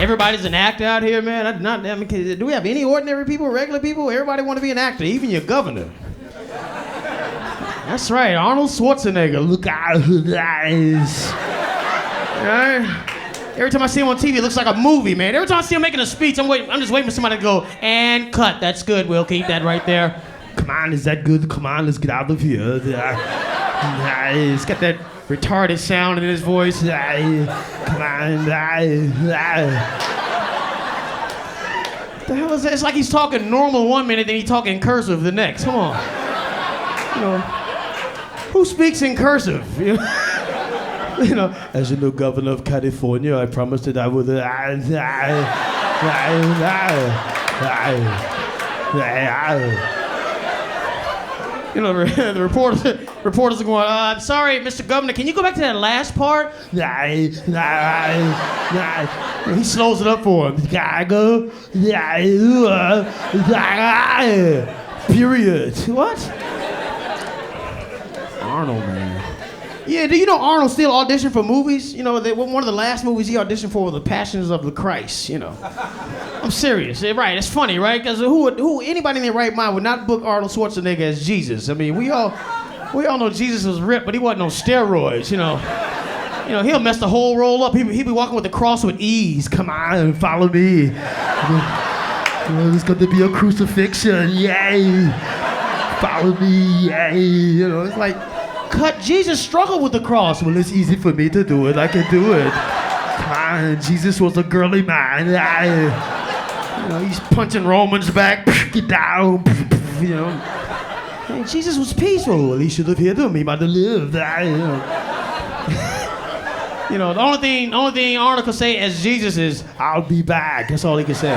everybody's an actor out here, man. Do we have any ordinary people, regular people? Everybody want to be an actor, even your governor. That's right, Arnold Schwarzenegger. Look out his eyes. Every time I see him on TV, it looks like a movie, man. Every time I see him making a speech, I'm just waiting for somebody to go, and cut. That's good, Will. Keep that right there. Come on, is that good? Come on, let's get out of here. He's got that retarded sound in his voice. Come on. What the hell is that? It's like he's talking normal one minute, then he's talking cursive the next. Come on. You know, who speaks in cursive? You know, as the new governor of California, I promised that I would. You know, the reporters are going, I'm sorry, Mr. Governor, can you go back to that last part? He slows it up for him. Period. What? Arnold, man. Yeah, do you know Arnold still auditioned for movies? You know, one of the last movies he auditioned for was The Passions of the Christ, you know. I'm serious. Right, it's funny, right? Because anybody in their right mind would not book Arnold Schwarzenegger as Jesus. I mean, we all know Jesus was ripped, but he wasn't on steroids, you know. You know, he'll mess the whole role up. He'll be walking with the cross with ease. Come on, follow me. There's going to be a crucifixion, yay. Follow me, yay. You know, it's like, cut, Jesus struggled with the cross. Well, it's easy for me to do it. I can do it. Come on, Jesus was a girly man. You know, he's punching Romans back. Get down. You know. And Jesus was peaceful. Well, he should have hit him. He might have lived. You know, the only thing Arnold could say as Jesus is, I'll be back. That's all he could say.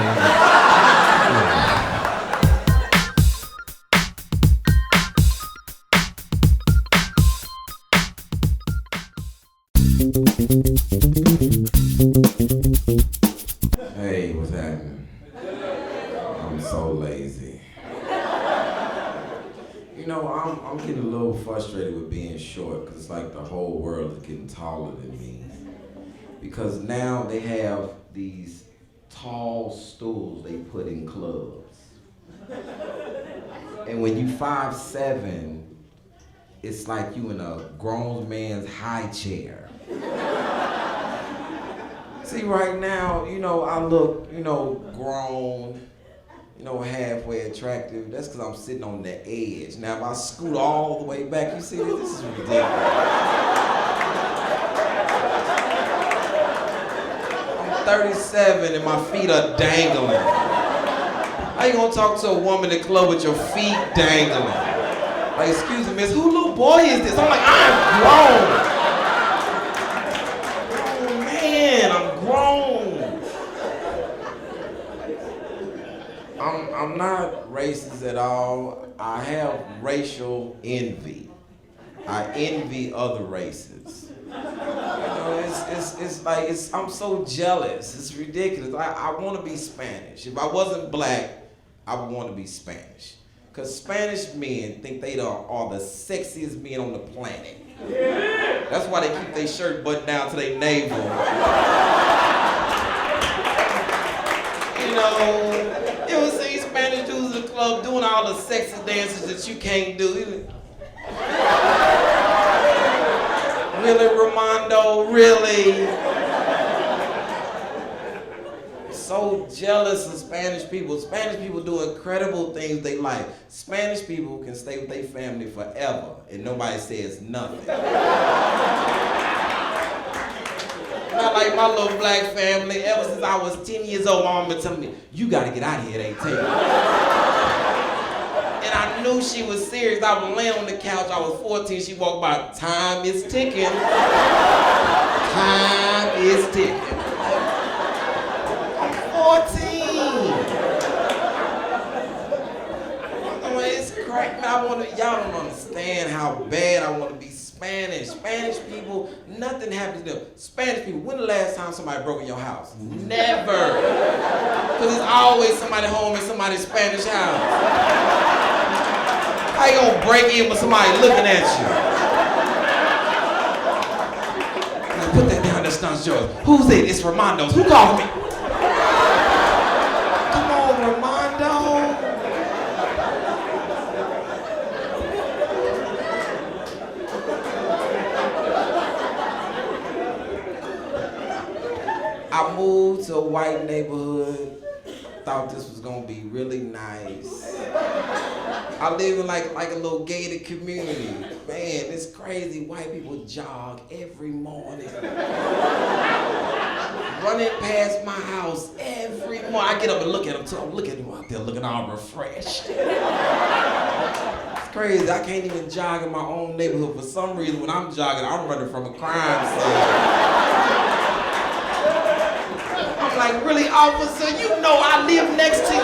Hey, what's happening? I'm so lazy. You know, I'm getting a little frustrated with being short because it's like the whole world is getting taller than me. Because now they have these tall stools they put in clubs. And when you 5'7", it's like you in a grown man's high chair. See, right now, you know, I look, you know, grown, you know, halfway attractive. That's because I'm sitting on the edge. Now, if I scoot all the way back, you see, this is ridiculous. I'm 37 and my feet are dangling. How you gonna talk to a woman in the club with your feet dangling? Like, excuse me, miss, who little boy is this? I'm like, I'm grown. I'm not racist at all. I have racial envy. I envy other races. You know, it's like, I'm so jealous. It's ridiculous. I want to be Spanish. If I wasn't black, I would want to be Spanish. Because Spanish men think they are the sexiest men on the planet. Yeah. That's why they keep their shirt buttoned down to their navel. You know, you ever see Spanish dudes in the club doing all the sexy dances that you can't do? Really, Ramondo, really? So jealous of Spanish people. Spanish people do incredible things they like. Spanish people can stay with their family forever and nobody says nothing. Not like my little black family. Ever since I was 10 years old, my mom been telling me, you gotta get out of here at 18. And I knew she was serious. I was laying on the couch, I was 14, she walked by, time is ticking. Time is ticking. I'm 14. I mean, it's crack. Y'all don't understand how bad I want to be Spanish. Spanish people, nothing happens to them. Spanish people, when the last time somebody broke in your house? Never. Because there's always somebody home in somebody's Spanish house. How you gonna break in with somebody looking at you? Now put that down, that's not yours. Who's it? It's Ramondo's. Who called me? I moved to a white neighborhood. Thought this was gonna be really nice. I live in like a little gated community. Man, it's crazy. White people jog every morning. Running past my house every morning. I get up and look at them too. I'm looking at them out there looking all refreshed. It's crazy. I can't even jog in my own neighborhood. For some reason, when I'm jogging, I'm running from a crime scene. I'm like, really, officer? You know I live next to you.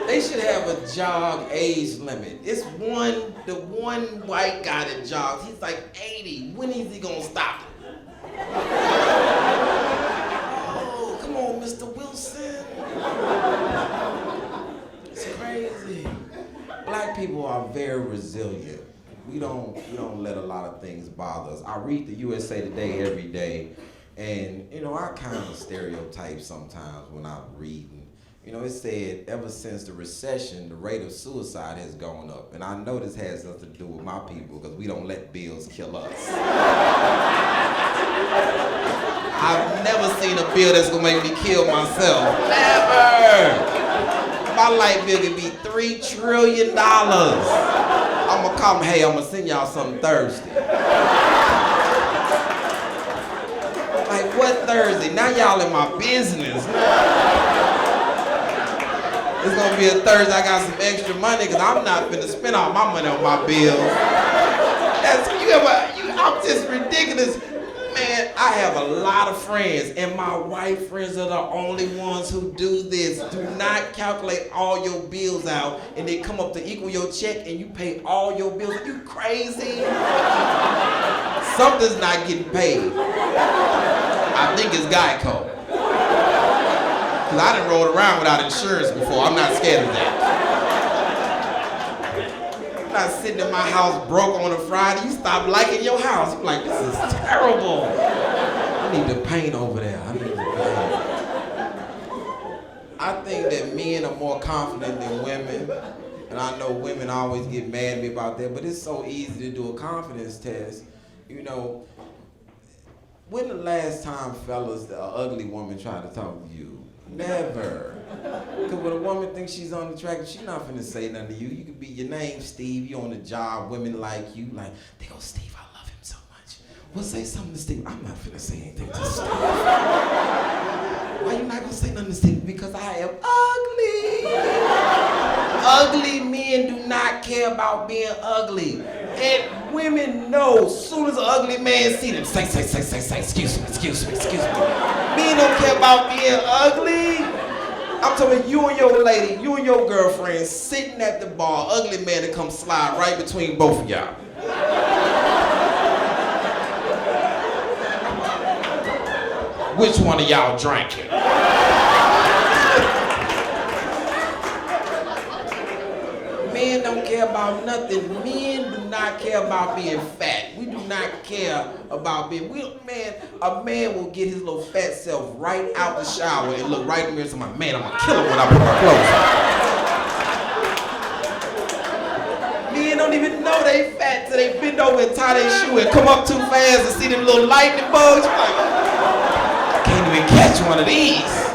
They should have a jog age limit. It's the one white guy that jogs, he's like 80. When is he gonna stop it? Oh, come on, Mr. Wilson. It's crazy. Black people are very resilient. We don't let a lot of things bother us. I read the USA Today every day, and I kind of stereotype sometimes when I'm reading. It said ever since the recession, the rate of suicide has gone up, and I know this has something to do with my people because we don't let bills kill us. I've never seen a bill that's gonna make me kill myself. Never. My light bill could be $3 trillion. I'm gonna call them, hey, I'm gonna send y'all something Thursday. Like, what Thursday? Now y'all in my business. It's gonna be a Thursday, I got some extra money because I'm not finna spend all my money on my bills. I'm just ridiculous. Man, I have a lot of friends, and my white friends are the only ones who do this. Do not calculate all your bills out and they come up to equal your check and you pay all your bills. Are you crazy? Something's not getting paid. I think it's Geico. Because I done rode around without insurance before. I'm not scared of that. I'm not sitting in my house broke on a Friday. You stop liking your house. You're like, this is terrible. I need to paint over there. I think that men are more confident than women. And I know women always get mad at me about that, but it's so easy to do a confidence test. When the last time, fellas, an ugly woman tried to talk to you? Never. Because when a woman thinks she's unattractive, she's not finna say nothing to you. You could be your name, Steve. You on the job. Women like you. Like, they go, Steve, I love him so much. Well, say something to Steve. I'm not finna say anything to Steve. Why you not gonna say nothing to Steve? Because I am ugly. Ugly men do not care about being ugly. And women know, as soon as an ugly man see them, say, excuse me. Men don't care about being ugly. I'm talking you and your lady, you and your girlfriend sitting at the bar, ugly man to come slide right between both of y'all. Which one of y'all drinking? Men don't care about nothing. Men do not care about being fat. We do not care about being, a man will get his little fat self right out the shower and look right in the mirror and say, man, I'm gonna kill him when I put my clothes on. Men don't even know they fat till they bend over and tie their shoe and come up too fast and see them little lightning bugs. Like, I can't even catch one of these.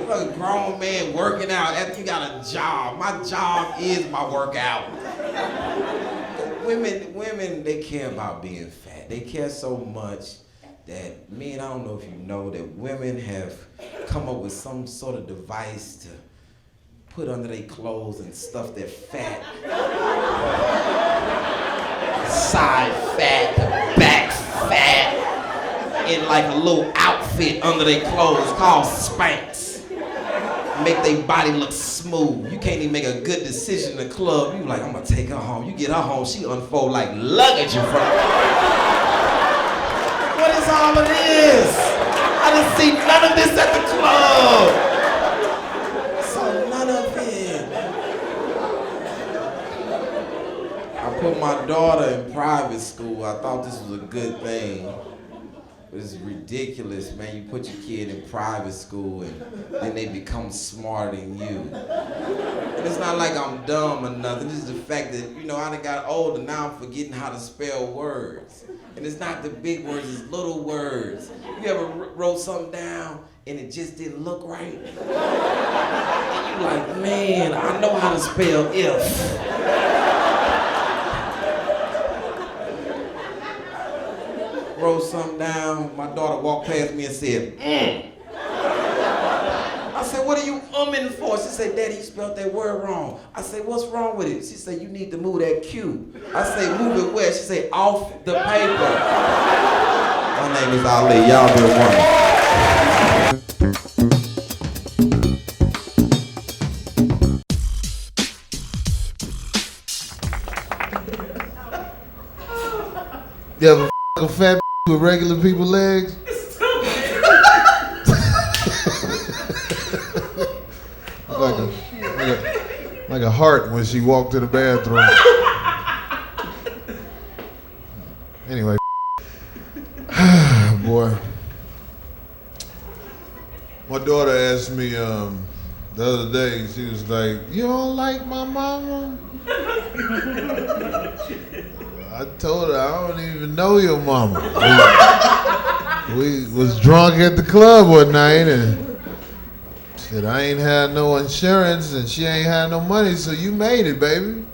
A grown man working out after you got a job. My job is my workout. Women, they care about being fat. They care so much that men, I don't know if you know, that women have come up with some sort of device to put under their clothes and stuff their fat. Side fat, back fat, in like a little outfit under their clothes called Spanx. Make their body look smooth. You can't even make a good decision in the club. You like, I'm gonna take her home. You get her home, she unfold like luggage in front of you. What is all of this? I didn't see none of this at the club. So none of it. I put my daughter in private school. I thought this was a good thing. It's ridiculous, man. You put your kid in private school and then they become smarter than you. And it's not like I'm dumb or nothing. It's the fact that, I done got older. Now I'm forgetting how to spell words. And it's not the big words, it's little words. You ever wrote something down and it just didn't look right? And you're like, man, I know how to spell if. Wrote something down, my daughter walked past me and said, I said, what are you umming for? She said, Daddy, you spelled that word wrong. I said, what's wrong with it? She said, you need to move that Q. I said, move it where? She said, off the paper. My name is Ali, y'all been wondering. You ever a fat with regular people legs? like a heart when she walked to the bathroom. Anyway, boy. My daughter asked me the other day, she was like, you don't like my mama? I told her, I don't even know your mama. We was drunk at the club one night and said, I ain't had no insurance and she ain't had no money, so you made it, baby.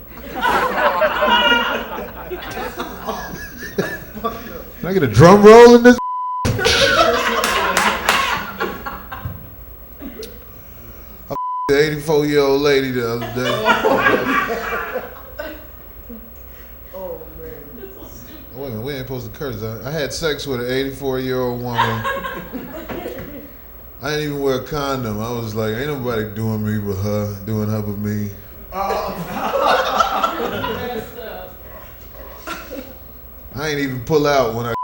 Can I get a drum roll in this? I the 84-year-old lady the other day. Wait a minute, we ain't supposed to curse. I had sex with an 84-year-old woman. I didn't even wear a condom. I was like, ain't nobody doing me but her, doing her but me. I ain't even pull out when I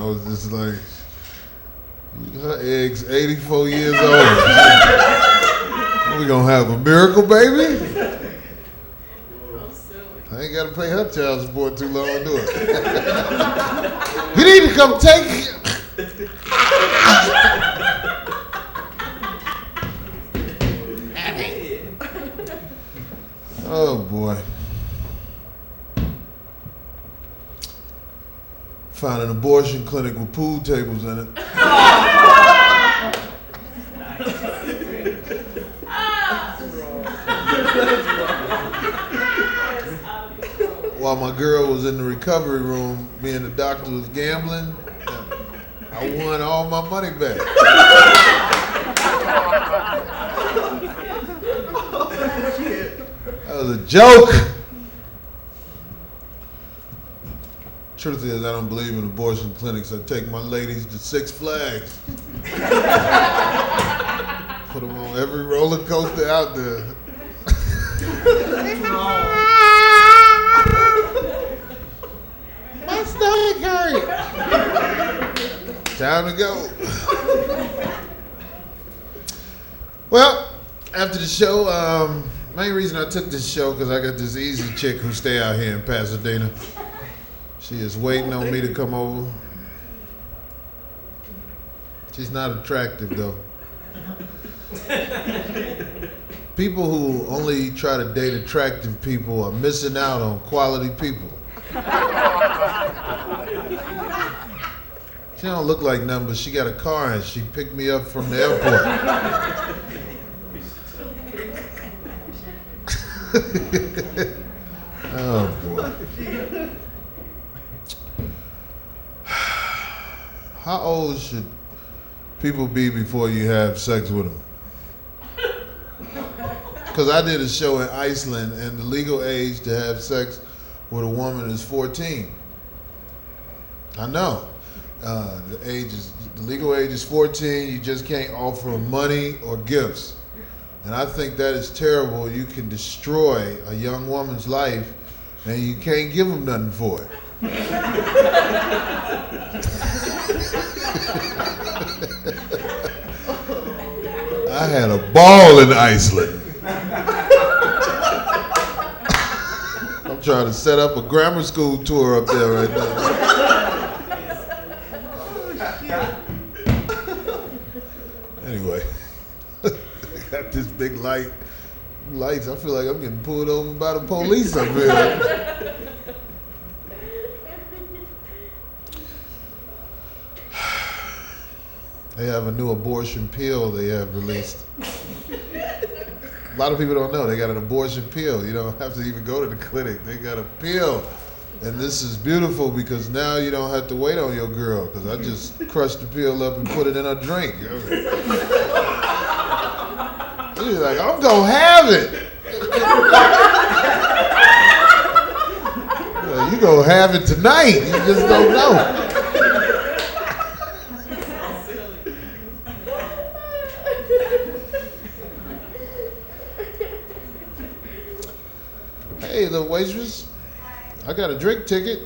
was just like, her egg's 84 years old. We gonna have a miracle, baby? I ain't gotta pay her child support too long to do it. You need to come take it. Oh boy. Found an abortion clinic with pool tables in it. While my girl was in the recovery room, me and the doctor was gambling, I won all my money back. That was a joke. Truth is, I don't believe in abortion clinics. I take my ladies to Six Flags. Put them on every roller coaster out there. My stomach hurt. Time to go. Well, after the show, main reason I took this show because I got this easy chick who stay out here in Pasadena. She is waiting on me to come over. She's not attractive though. People who only try to date attractive people are missing out on quality people. She don't look like nothing, but she got a car and she picked me up from the airport. Oh boy. How old should people be before you have sex with them? Because I did a show in Iceland and the legal age to have sex with a woman is 14. I know. The legal age is 14. You just can't offer money or gifts. And I think that is terrible. You can destroy a young woman's life and you can't give them nothing for it. I had a ball in Iceland. I'm trying to set up a grammar school tour up there right now. Anyway, got this big lights. I feel like I'm getting pulled over by the police up here. They have a new abortion pill they have released. A lot of people don't know they got an abortion pill. You don't have to even go to the clinic. They got a pill. And this is beautiful because now you don't have to wait on your girl, because I just crushed the pill up and put it in her drink. She's like, I'm gonna have it. Well, you gonna have it tonight. You just don't know. Hey, little waitress. I got a drink ticket.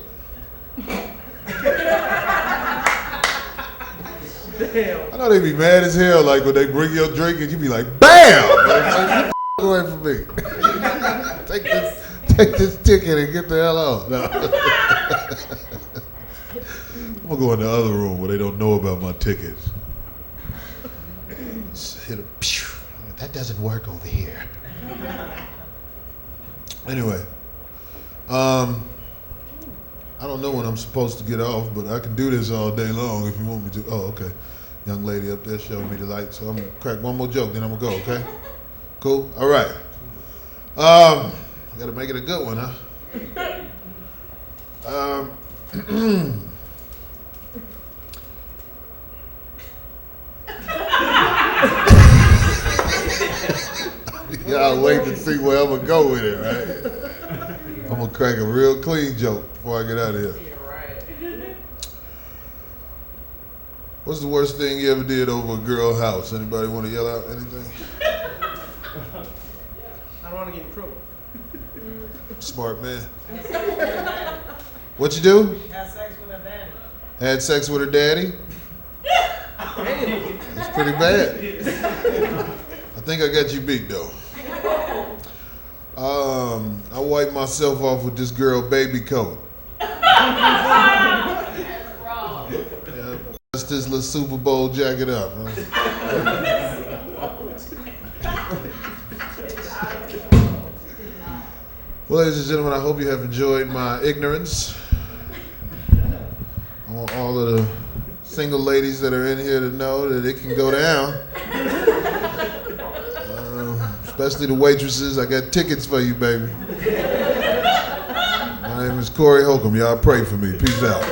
Damn. I know they be mad as hell, like when they bring your drink and you be like, BAM! Like, get away from me. Take this ticket and get the hell out. No. I'm gonna go in the other room where they don't know about my ticket. Just hit a pew. That doesn't work over here. Anyway, I don't know when I'm supposed to get off, but I can do this all day long if you want me to. Oh, okay. Young lady up there showed me the light, so I'm gonna crack one more joke, then I'm gonna go, okay? Cool? All right. I gotta make it a good one, huh? Y'all wait to see where I'm gonna go with it, right? I'm gonna crack a real clean joke before I get out of here. What's the worst thing you ever did over a girl's house? Anybody want to yell out anything? I don't want to get in trouble. Smart man. What you do? Had sex with her daddy. Had sex with her daddy? That's pretty bad. I think I got you beat though. I wiped myself off with this girl baby coat. That's wrong. Yeah, that's this little Super Bowl jacket up. Huh? Well, ladies and gentlemen, I hope you have enjoyed my ignorance. I want all of the single ladies that are in here to know that it can go down. Especially the waitresses. I got tickets for you, baby. My name is Corey Holcomb. Y'all pray for me. Peace out.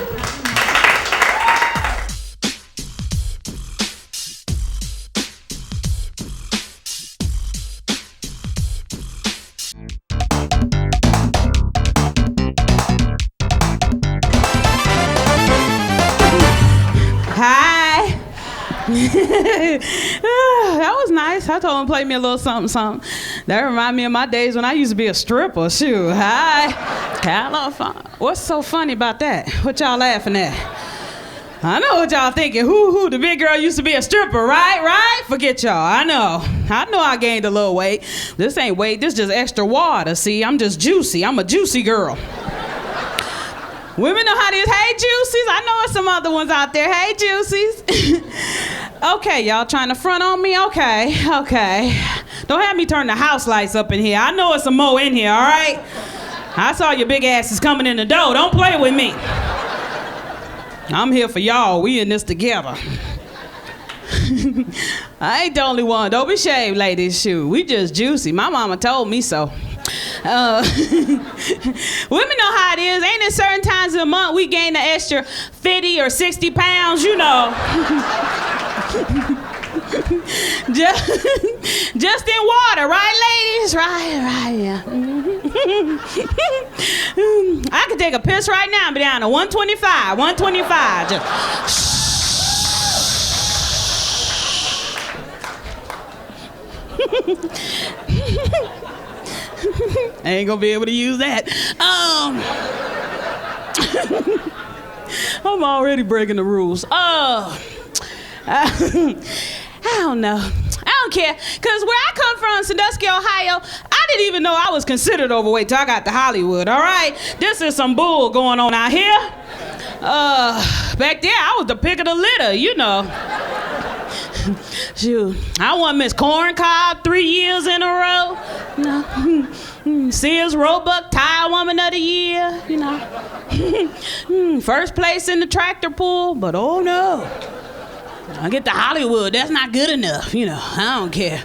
Hi. That was nice. I told him to play me a little something, something. That remind me of my days when I used to be a stripper. Shoot. Hi. Hello. What's so funny about that? What y'all laughing at? I know what y'all thinking. Who? The big girl used to be a stripper, right? Forget y'all. I know I gained a little weight. This ain't weight. This just extra water. See, I'm just juicy. I'm a juicy girl. Women know how it is. Hey, Juicies. I know there's some other ones out there. Hey, Juicies. Okay, y'all trying to front on me? Okay. Don't have me turn the house lights up in here. I know it's some more in here, all right? I saw your big asses coming in the door. Don't play with me. I'm here for y'all. We in this together. I ain't the only one. Don't be shaved, ladies. Shoot, we just juicy. My mama told me so. Women know how it is. Ain't it certain times of the month we gain an extra 50 or 60 pounds, you know. just in water, right, ladies? Right, yeah. I could take a piss right now and be down to 125. Just I ain't gonna be able to use that. I'm already breaking the rules. I don't know. I don't care. Because where I come from, Sandusky, Ohio, I didn't even know I was considered overweight till I got to Hollywood, all right? This is some bull going on out here. Back there, I was the pick of the litter, you know. Shoot, I want Miss Corn Cob 3 years in a row. You know, Sears Roebuck Tire Woman of the Year. You know, first place in the tractor pull, but oh no, I get to Hollywood. That's not good enough. You know, I don't care.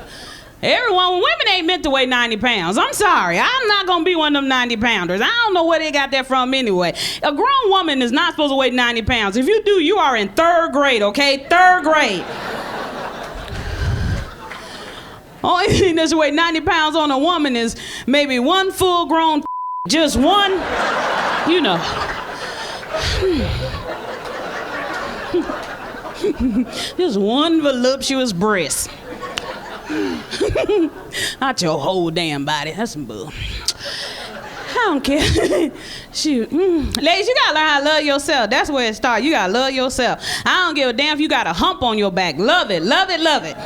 Women ain't meant to weigh 90 pounds. I'm sorry. I'm not going to be one of them 90 pounders. I don't know where they got that from anyway. A grown woman is not supposed to weigh 90 pounds. If you do, you are in 3rd grade, okay? 3rd grade. Only thing that should weigh 90 pounds on a woman is maybe one full grown, just one, you know. Just one voluptuous breast. Not your whole damn body. That's some bull. I don't care. Shoot. Ladies, you gotta learn how to love yourself. That's where it starts. You gotta love yourself. I don't give a damn if you got a hump on your back. Love it, love it, love it.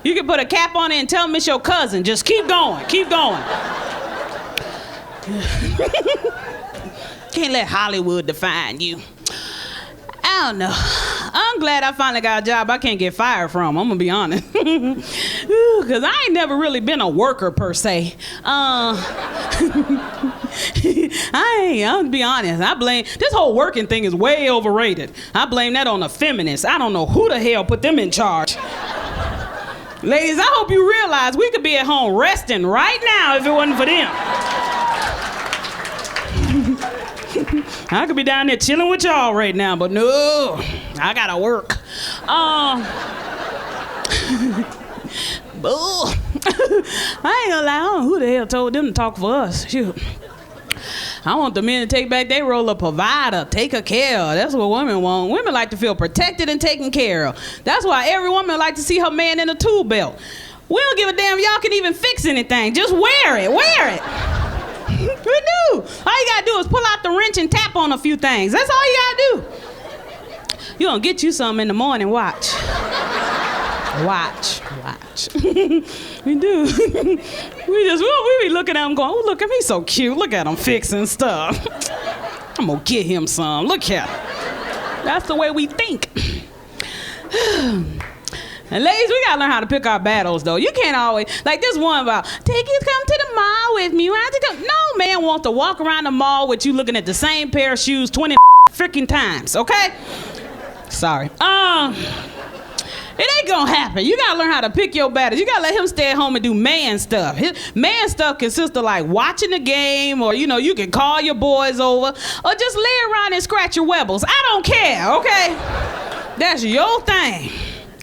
You can put a cap on it and tell them it's your cousin. Just keep going, keep going. Can't let Hollywood define you. I don't know. I'm glad I finally got a job I can't get fired from. I'm gonna be honest. Cause I ain't never really been a worker per se. I'm gonna be honest. I blame, this whole working thing is way overrated. I blame that on the feminists. I don't know who the hell put them in charge. Ladies, I hope you realize we could be at home resting right now if it wasn't for them. I could be down there chilling with y'all right now, but no, I gotta work. Bull. I ain't gonna lie, I don't know who the hell told them to talk for us. Shoot. I want the men to take back their role of provider, take care of. That's what women want. Women like to feel protected and taken care of. That's why every woman like to see her man in a tool belt. We don't give a damn if y'all can even fix anything. Just wear it, wear it. We do. All you gotta do is pull out the wrench and tap on a few things. That's all you gotta do. You gonna get you something in the morning, watch. Watch. We do. we be looking at him going, oh, look at me, so cute. Look at him fixing stuff. I'm gonna get him some. Look at him. That's the way we think. And ladies, we gotta learn how to pick our battles, though. You can't always, like this one about, take you come to the mall with me. No man wants to walk around the mall with you looking at the same pair of shoes 20 freaking times, okay? Sorry. It ain't gonna happen. You gotta learn how to pick your battles. You gotta let him stay at home and do man stuff. Man stuff consists of like watching the game, or you know, you can call your boys over, or just lay around and scratch your webbles. I don't care, okay? That's your thing.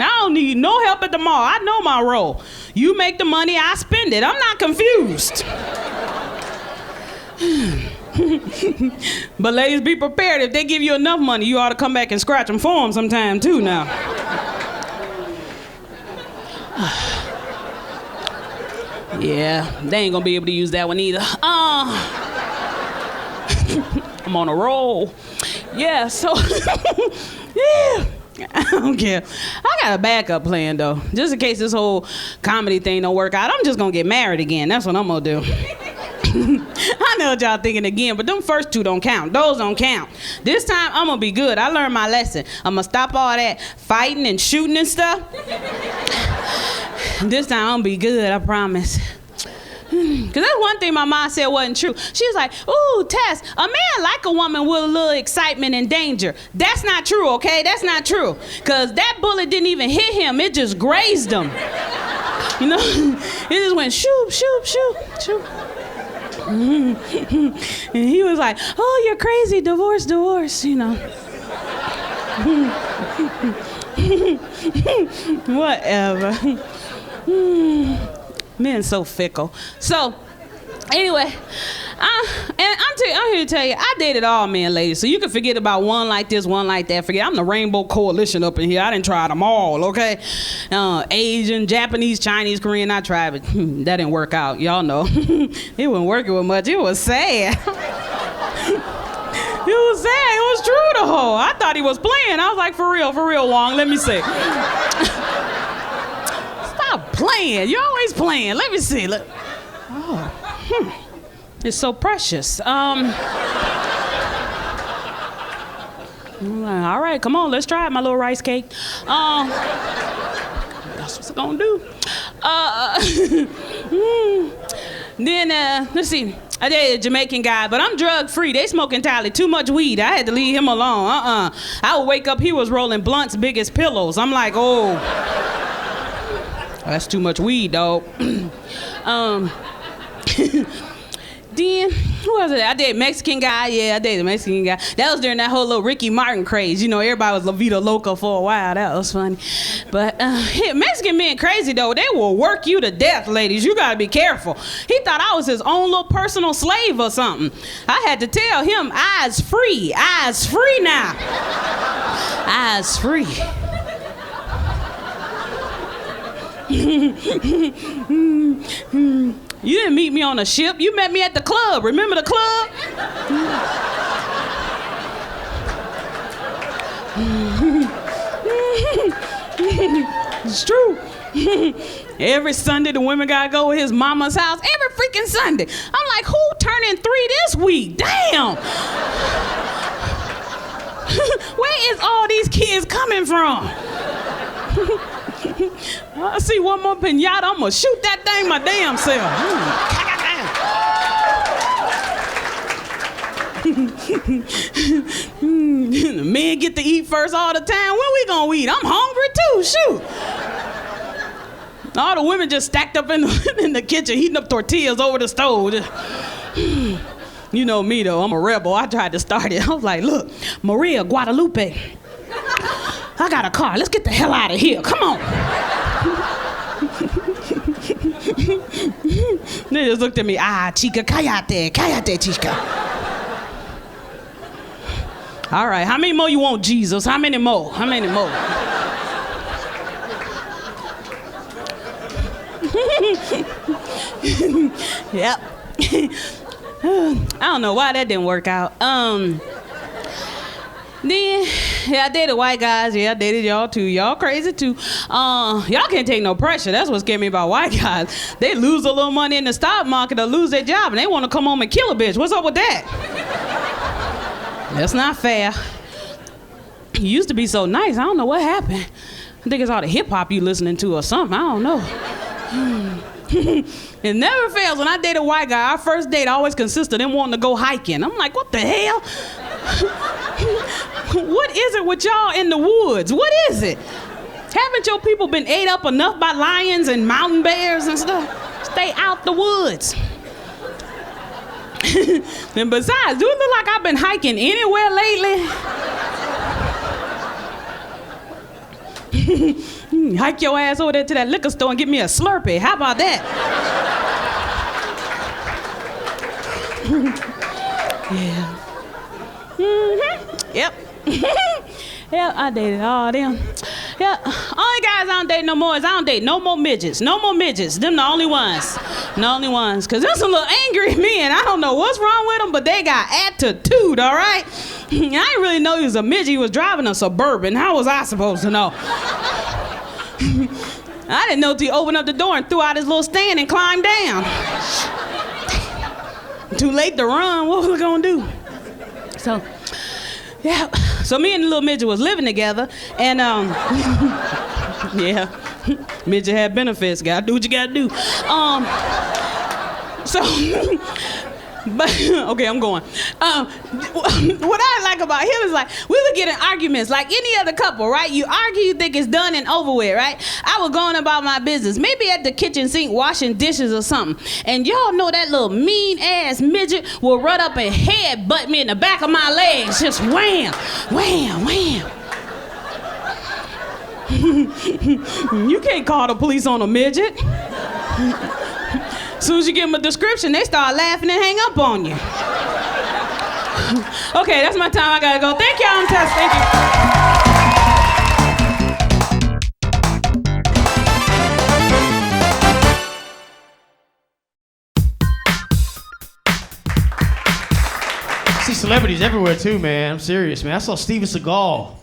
I don't need no help at the mall. I know my role. You make the money, I spend it. I'm not confused. But ladies, be prepared. If they give you enough money, you ought to come back and scratch them for them sometime too now. Yeah, they ain't gonna be able to use that one either. I'm on a roll. Yeah, so, yeah. I don't care. I got a backup plan though, just in case this whole comedy thing don't work out. I'm just gonna get married again. That's what I'm gonna do. I know what y'all thinking again, but them first two don't count. Those don't count. This time I'm gonna be good. I learned my lesson. I'm gonna stop all that fighting and shooting and stuff. This time I'm gonna be good, I promise. Cause that's one thing my mom said wasn't true. She was like, ooh, Tess, a man like a woman with a little excitement and danger. That's not true, okay? That's not true. Cause that bullet didn't even hit him, it just grazed him. You know, it just went shoop, shoop, shoop, shoop. And he was like, oh, you're crazy, divorce, divorce, you know. Whatever. Men so fickle. So, anyway, I'm here to tell you, I dated all men, ladies. So you can forget about one like this, one like that. Forget, I'm the Rainbow Coalition up in here. I didn't try them all, okay? Asian, Japanese, Chinese, Korean, I tried, but that didn't work out. Y'all know. It wasn't working with much. It was sad. It was sad. It was true to her. I thought he was playing. I was like, for real, Wong. Let me see. Stop playing. You're always playing. Let me see. Look. Oh. It's so precious. I'm like, all right, come on, let's try it, my little rice cake. That's what it's gonna do. Then, let's see. I dated a Jamaican guy, but I'm drug-free. They smoke entirely too much weed. I had to leave him alone. I would wake up, he was rolling blunts big as pillows. I'm like, oh, that's too much weed, dog. Then, who was it? I dated a Mexican guy. Yeah, I dated a Mexican guy. That was during that whole little Ricky Martin craze. You know, everybody was La Vida Loca for a while. That was funny. But Mexican men crazy, though. They will work you to death, ladies. You got to be careful. He thought I was his own little personal slave or something. I had to tell him, eyes free. Eyes free now. Eyes free. You didn't meet me on a ship. You met me at the club. Remember the club? It's true. Every Sunday, the women gotta go to his mama's house. Every freaking Sunday. I'm like, who turning 3 this week? Damn. Where is all these kids coming from? I see one more pinata, I'm gonna shoot that thing my damn self. The men get to eat first all the time. When we gonna eat? I'm hungry too, shoot. All the women just stacked up in the kitchen, heating up tortillas over the stove. You know me though, I'm a rebel. I tried to start it. I was like, look, Maria Guadalupe, I got a car. Let's get the hell out of here. Come on. They just looked at me. Chica, cállate, chica. All right, how many more you want, Jesus? How many more? How many more? Yep. I don't know why that didn't work out. Then, yeah, I dated white guys. Yeah, I dated y'all too. Y'all crazy too. Y'all can't take no pressure. That's what scared me about white guys. They lose a little money in the stock market or lose their job, and they want to come home and kill a bitch. What's up with that? That's not fair. You used to be so nice. I don't know what happened. I think it's all the hip hop you listening to or something. I don't know. It never fails. When I date a white guy, our first date always consists of them wanting to go hiking. I'm like, what the hell? What is it with y'all in the woods? What is it? Haven't your people been ate up enough by lions and mountain bears and stuff? Stay out the woods. And besides, do it look like I've been hiking anywhere lately? Hike your ass over there to that liquor store and get me a Slurpee. How about that? Yeah. Mm-hmm. Yep. Yep, I dated all them. Yeah. Only guys I don't date no more is I don't date no more midgets. No more midgets. Them the only ones. The only ones. Because there's some little angry men. I don't know what's wrong with them, but they got attitude, all right? I didn't really know he was a midget. He was driving a Suburban. How was I supposed to know? I didn't know until he opened up the door and threw out his little stand and climbed down. Too late to run. What was we gonna do? So, yeah. So me and the little midget was living together, and yeah, midget had benefits. Gotta do what you gotta do. So. But, okay, I'm going. What I like about him is like, we would get in arguments like any other couple, right? You argue, you think it's done and over with, right? I was going about my business, maybe at the kitchen sink washing dishes or something. And y'all know that little mean-ass midget will run up and headbutt me in the back of my legs. Just wham, wham, wham. You can't call the police on a midget. As soon as you give them a description, they start laughing and hang up on you. Okay, that's my time. I gotta go. Thank y'all. I'm Tess. Thank See celebrities everywhere too, man. I'm serious, man. I saw Steven Seagal.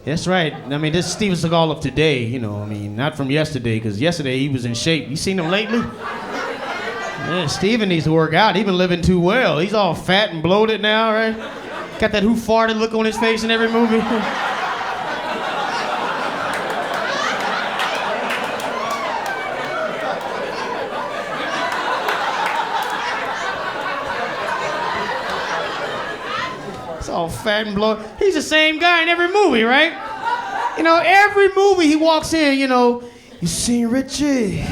That's right. I mean, this is Steven Seagal of today, you know. I mean, not from yesterday, because yesterday he was in shape. You seen him lately? Yeah, Steven needs to work out. He's been living too well. He's all fat and bloated now, right? Got that who farted look on his face in every movie. It's all fat and bloated. He's the same guy in every movie, right? You know, every movie he walks in, you know, you seen Richie.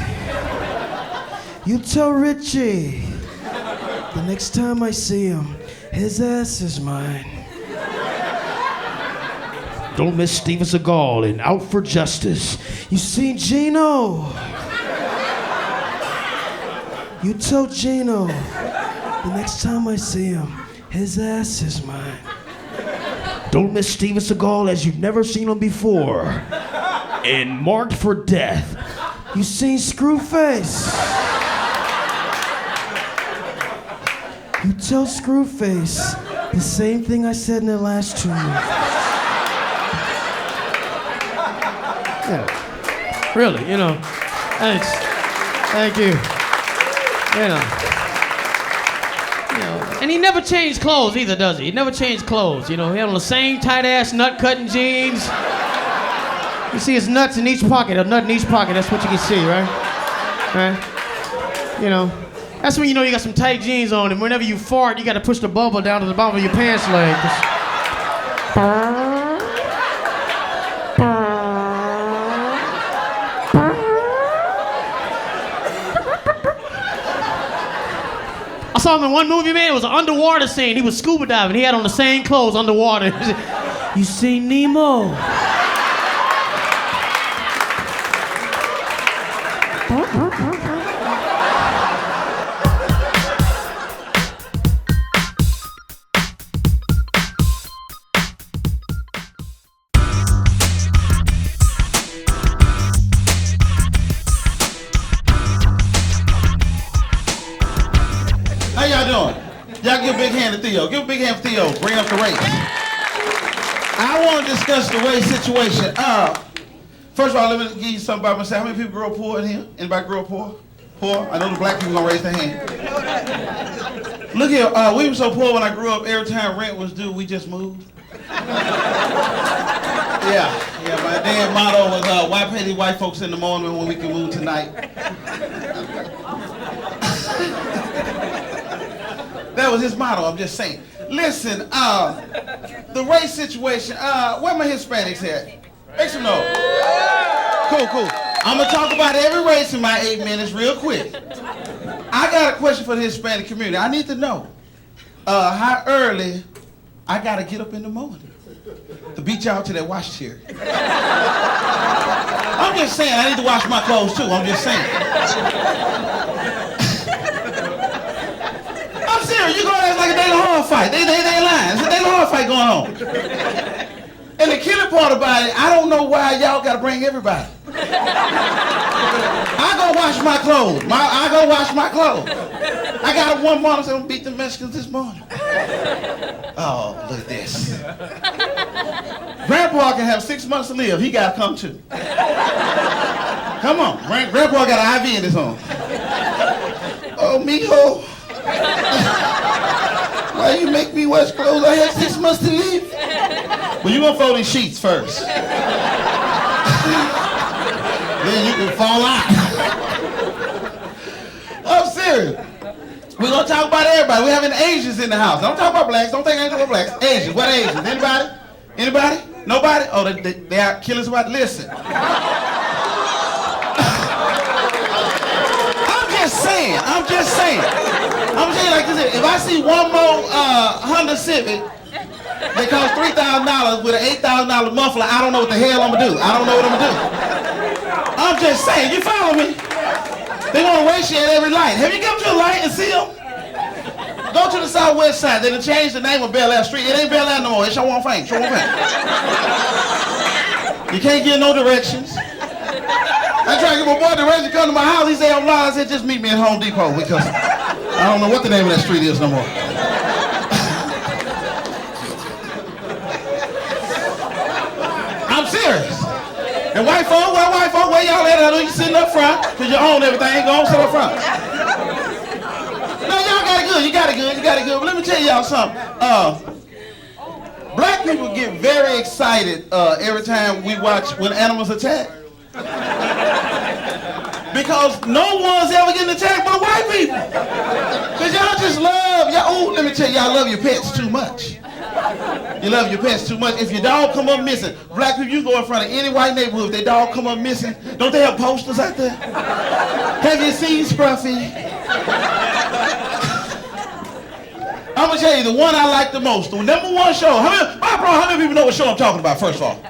You tell Richie. The next time I see him, his ass is mine. Don't miss Steven Seagal in Out for Justice. You seen Gino. You tell Gino. The next time I see him, his ass is mine. Don't miss Steven Seagal as you've never seen him before. In Marked for Death. You seen Screwface. You tell Screwface the same thing I said in the last 2 movies. Yeah. Really, you know. Thanks. Thank you. You know. And he never changed clothes either, does he? He never changed clothes. You know, he had on the same tight-ass nut-cutting jeans. You see his nuts in each pocket, a nut in each pocket. That's what you can see, right? Right? You know. That's when you know you got some tight jeans on, and whenever you fart, you got to push the bubble down to the bottom of your pants leg. I saw him in one movie, man. It was an underwater scene. He was scuba diving. He had on the same clothes underwater. You seen Nemo? How y'all doing? Y'all give a big hand to Theo. Give a big hand for Theo. Bring up the race. I want to discuss the race situation. First of all, let me give you something about myself. How many people grew up poor in here? Anybody grew up poor? Poor? I know the black people gonna raise their hand. Look here, we were so poor when I grew up, every time rent was due, we just moved. Yeah, my dad's motto was, why pay these white folks in the morning when we can move tonight? That was his motto, I'm just saying. Listen, the race situation, where my Hispanics at? Make some noise. Cool. I'm gonna talk about every race in my 8 minutes real quick. I got a question for the Hispanic community. I need to know how early I gotta get up in the morning to beat y'all to that wash chair. I'm just saying, I need to wash my clothes too, I'm just saying. I'm serious, you gonna act like a daily horror fight. They lying, it's a daily horror fight going on. And the killing part about it, I don't know why y'all gotta bring everybody. I go wash my clothes. I go wash my clothes. I got one morning, so I'm gonna beat the Mexicans this morning. Oh, look at this. Grandpa can have 6 months to live. He gotta come too. Come on, Grandpa got an IV in his arm. Oh, mijo. Why you make me wash clothes? I had 6 months to live. Well, you gonna fold these sheets first. Then you can fall out. I'm serious. We're gonna talk about everybody. We're having Asians in the house. Don't talk about blacks. Don't think anything about blacks. Asians. What Asians? Anybody? Anybody? Nobody? Oh, they are killers about to listen. I'm just saying like this. If I see one more Honda Civic that costs $3,000 with an $8,000 muffler, I don't know what the hell I'm gonna do. I don't know what I'm gonna do. I'm just saying, you follow me? They want to race you at every light. Have you come to a light and see them? Go to the southwest side. They done changed the name of Bel Air Street. It ain't Bel Air no more. It's Shawan Fame. You can't get no directions. I try to get my boy directions to come to my house. He said, I'm lying. I said, just meet me at Home Depot because I don't know what the name of that street is no more. I'm serious. And white folk, where y'all at? I know you sitting up front, because you own everything. Go on, sit up front. No, y'all got it good. You got it good. But let me tell y'all something. Black people get very excited every time we watch when animals attack. Because no one's ever getting attacked by white people. Because y'all just love, let me tell you, y'all love your pets too much. You love your pets too much. If your dog come up missing, black people, you go in front of any white neighborhood, if their dog come up missing, don't they have posters out there? Have you seen Scruffy? I'm gonna tell you the one I like the most, the number one show. How many people know what show I'm talking about, first of all?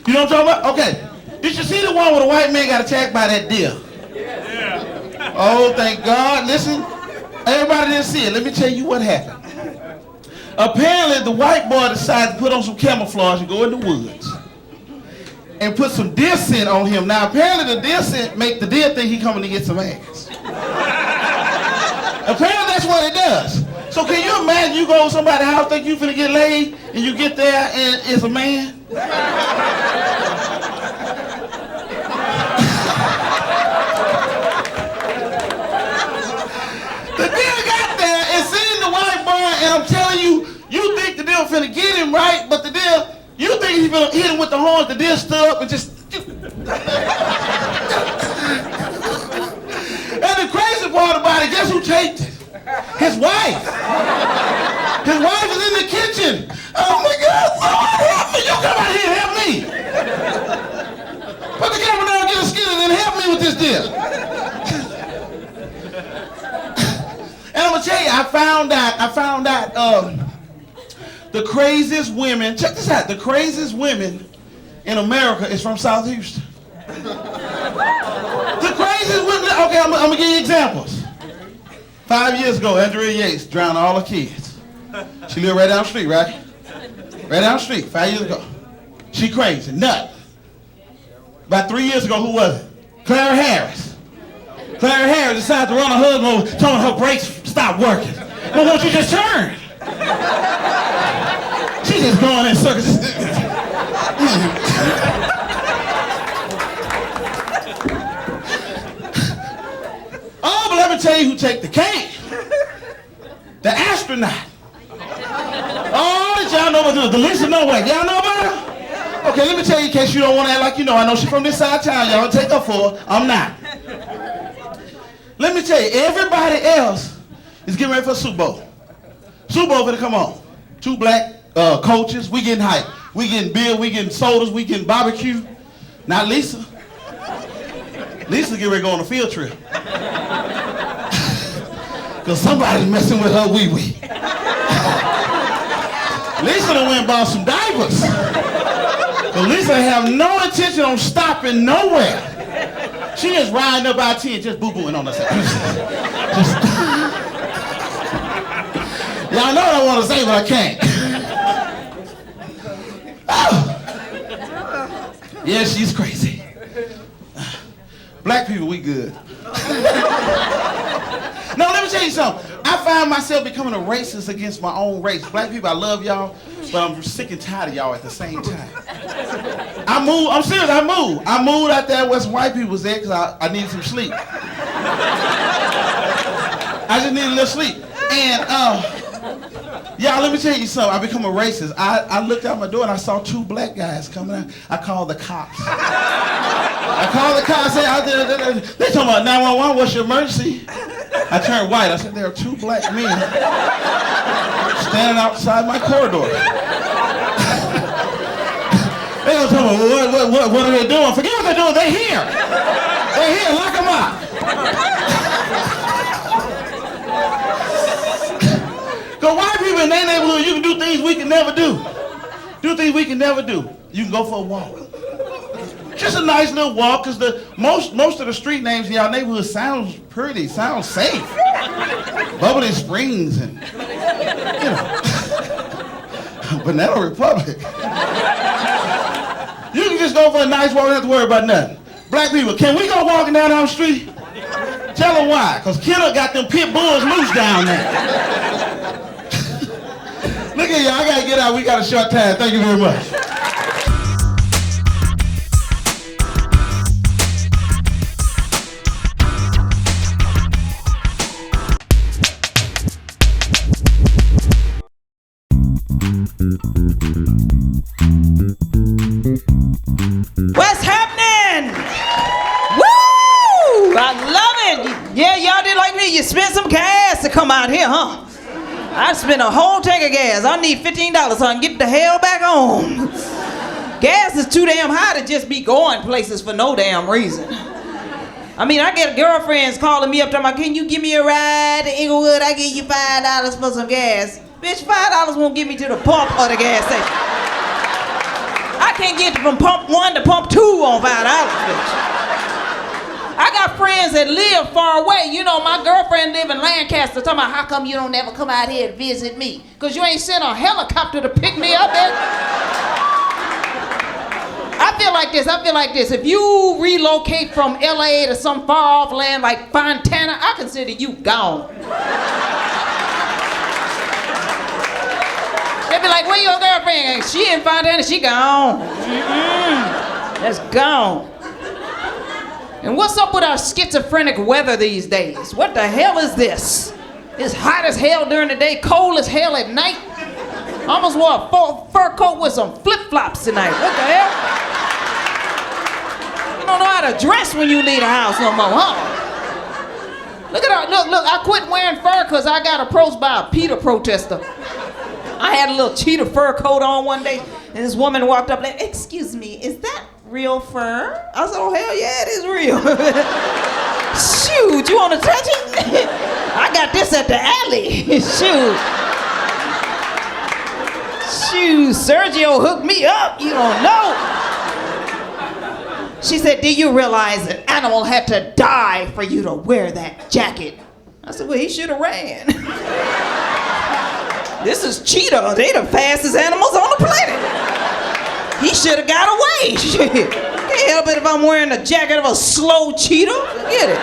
You know what I'm talking about? Okay. Did you see the one where the white man got attacked by that deer? Yeah. Oh, thank God. Listen, everybody didn't see it. Let me tell you what happened. Apparently, the white boy decided to put on some camouflage and go in the woods and put some deer scent on him. Now, apparently, the deer scent make the deer think he coming to get some ass. Apparently, that's what it does. So can you imagine you go to somebody's house, think you finna get laid, and you get there and it's a man? The deer got there and seen the white boy, and I'm telling you, you think the deer finna get him, right? But the deer, you think he's finna hit him with the horns, the deer stood up and just... And the crazy part about it, guess who taped it? His wife. His wife is in the kitchen. Oh my God, somebody help me. You come out here and help me. Put the camera down, get a skin, and then help me with this deal. And I'm gonna tell you, I found out the craziest women, check this out, the craziest women in America is from South Houston. The craziest women, okay, I'm gonna give you examples. 5 years ago, Andrea Yates drowned all her kids. She lived right down the street, right? Right down the street, 5 years ago. She crazy, nut. About 3 years ago, who was it? Clara Harris. Clara Harris decided to run her husband over, telling her brakes stopped working. Well, won't you just turn? She's just going in circles. Oh, but let me tell you who take the cake. The astronaut. Oh, did y'all know about the Lisa Nowak? Y'all know about her? Okay, let me tell you in case you don't want to act like you know. I know she's from this side of town. Y'all take her for her. I'm not. Let me tell you, everybody else is getting ready for a Super Bowl. Super Bowl finna come on. 2 black coaches. We getting hype. We getting beer. We getting sodas. We getting barbecue. Not Lisa. Lisa get ready to go on a field trip. Because somebody's messing with her wee-wee. Lisa done went and bought some diapers. But Lisa have no intention on stopping nowhere. She just riding up I-10, just boo-booing on herself. Y'all know what I want to say, but I can't. Oh. Yeah, she's crazy. Black people, we good. No, let me tell you something. I find myself becoming a racist against my own race. Black people, I love y'all, but I'm sick and tired of y'all at the same time. I'm serious, I moved. I moved out there where some white people was there because I needed some sleep. I just needed a little sleep. And, y'all, let me tell you something. I become a racist. I looked out my door and I saw 2 black guys coming out. I called the cops. I called the cops. They talking about 911. What's your emergency? I turned white. I said, there are 2 black men standing outside my corridor. They gonna tell me, what are they doing? Forget what they're doing. They're here. They're here. Lock them up. Because white people in their neighborhood, you can do things we can never do. Do things we can never do. You can go for a walk. Just a nice little walk, because most of the street names in y'all neighborhood sounds pretty, sounds safe. Bubbling Springs and, you know, Banana Republic. You can just go for a nice walk, don't have to worry about nothing. Black people, can we go walking down the street? Tell them why, because Kidder got them pit bulls loose down there. Look at y'all, I gotta get out, we got a short time. Thank you very much. out here, huh? I spent a whole tank of gas. I need $15 so I can get the hell back home. Gas is too damn high to just be going places for no damn reason. I mean, I get girlfriends calling me up talking about, can you give me a ride to Inglewood? I give you $5 for some gas. Bitch, $5 won't get me to the pump or the gas station. I can't get from pump 1 to pump 2 on $5, bitch. I got friends that live far away. You know, my girlfriend live in Lancaster. Talking about, how come you don't ever come out here and visit me? Because you ain't sent a helicopter to pick me up, bitch. I feel like this. If you relocate from LA to some far off land like Fontana, I consider you gone. They be like, where your girlfriend? She in Fontana, she gone. That's gone. And what's up with our schizophrenic weather these days? What the hell is this? It's hot as hell during the day, cold as hell at night. I almost wore a fur coat with some flip-flops tonight. What the hell? You don't know how to dress when you leave the house no more, huh? Look, I quit wearing fur because I got approached by a PETA protester. I had a little cheetah fur coat on one day, and this woman walked up like, excuse me, is that real fur? I said, oh, hell yeah, it is real. Shoot, you want to touch it? I got this at the alley. Shoot, Sergio hooked me up. You don't know. She said, do you realize an animal had to die for you to wear that jacket? I said, well, he should have ran. This is cheetah. They the fastest animals on the planet. He should have got away. Shit. Can't help it if I'm wearing a jacket of a slow cheetah. Forget it.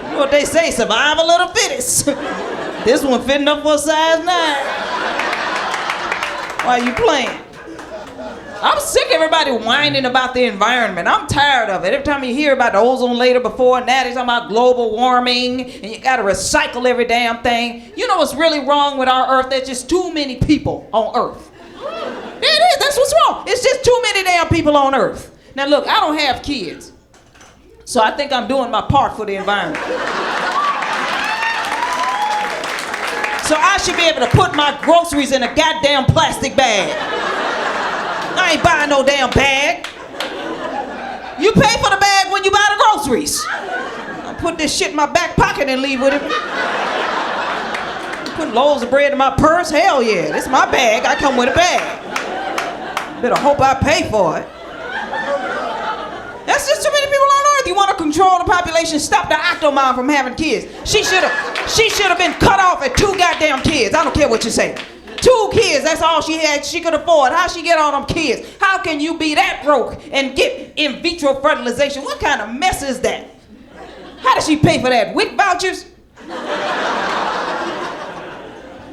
You know what they say, survival of the fittest. This one fitting up for a size 9. Why you playing? I'm sick of everybody whining about the environment. I'm tired of it. Every time you hear about the ozone layer before, now they're talking about global warming, and you gotta recycle every damn thing. You know what's really wrong with our earth? There's just too many people on earth. It is, that's what's wrong. It's just too many damn people on earth. Now look, I don't have kids, so I think I'm doing my part for the environment. So I should be able to put my groceries in a goddamn plastic bag. I ain't buying no damn bag. You pay for the bag when you buy the groceries. I put this shit in my back pocket and leave with it. Put loaves of bread in my purse? Hell yeah, this is my bag. I come with a bag. Better hope I pay for it. That's just too many people on earth. You want to control the population, stop the Octomom from having kids. She should have been cut off at 2 goddamn kids. I don't care what you say. 2 kids, that's all she had, she could afford. How'd she get all them kids? How can you be that broke and get in vitro fertilization? What kind of mess is that? How does she pay for that? WIC vouchers?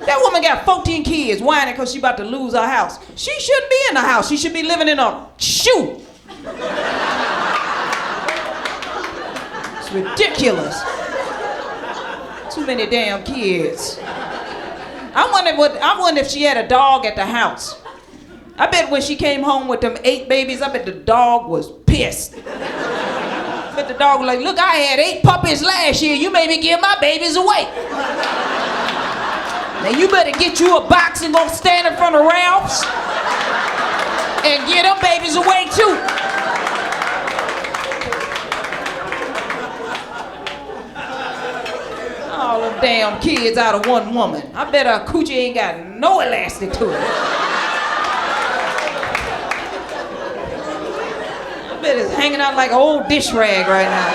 That woman got 14 kids whining because she about to lose her house. She shouldn't be in the house. She should be living in a shoe. It's ridiculous. Too many damn kids. I wonder if she had a dog at the house. I bet when she came home with them 8 babies, I bet the dog was pissed. I bet the dog was like, look, I had 8 puppies last year. You made me give my babies away. Now you better get you a box and go stand in front of Ralph's and get them babies away too. All them damn kids out of one woman. I bet her coochie ain't got no elastic to it. I bet it's hanging out like an old dish rag right now.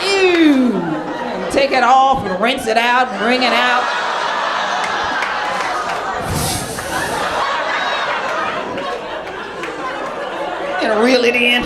Ew. And take it off and rinse it out and wring it out. And reel it in.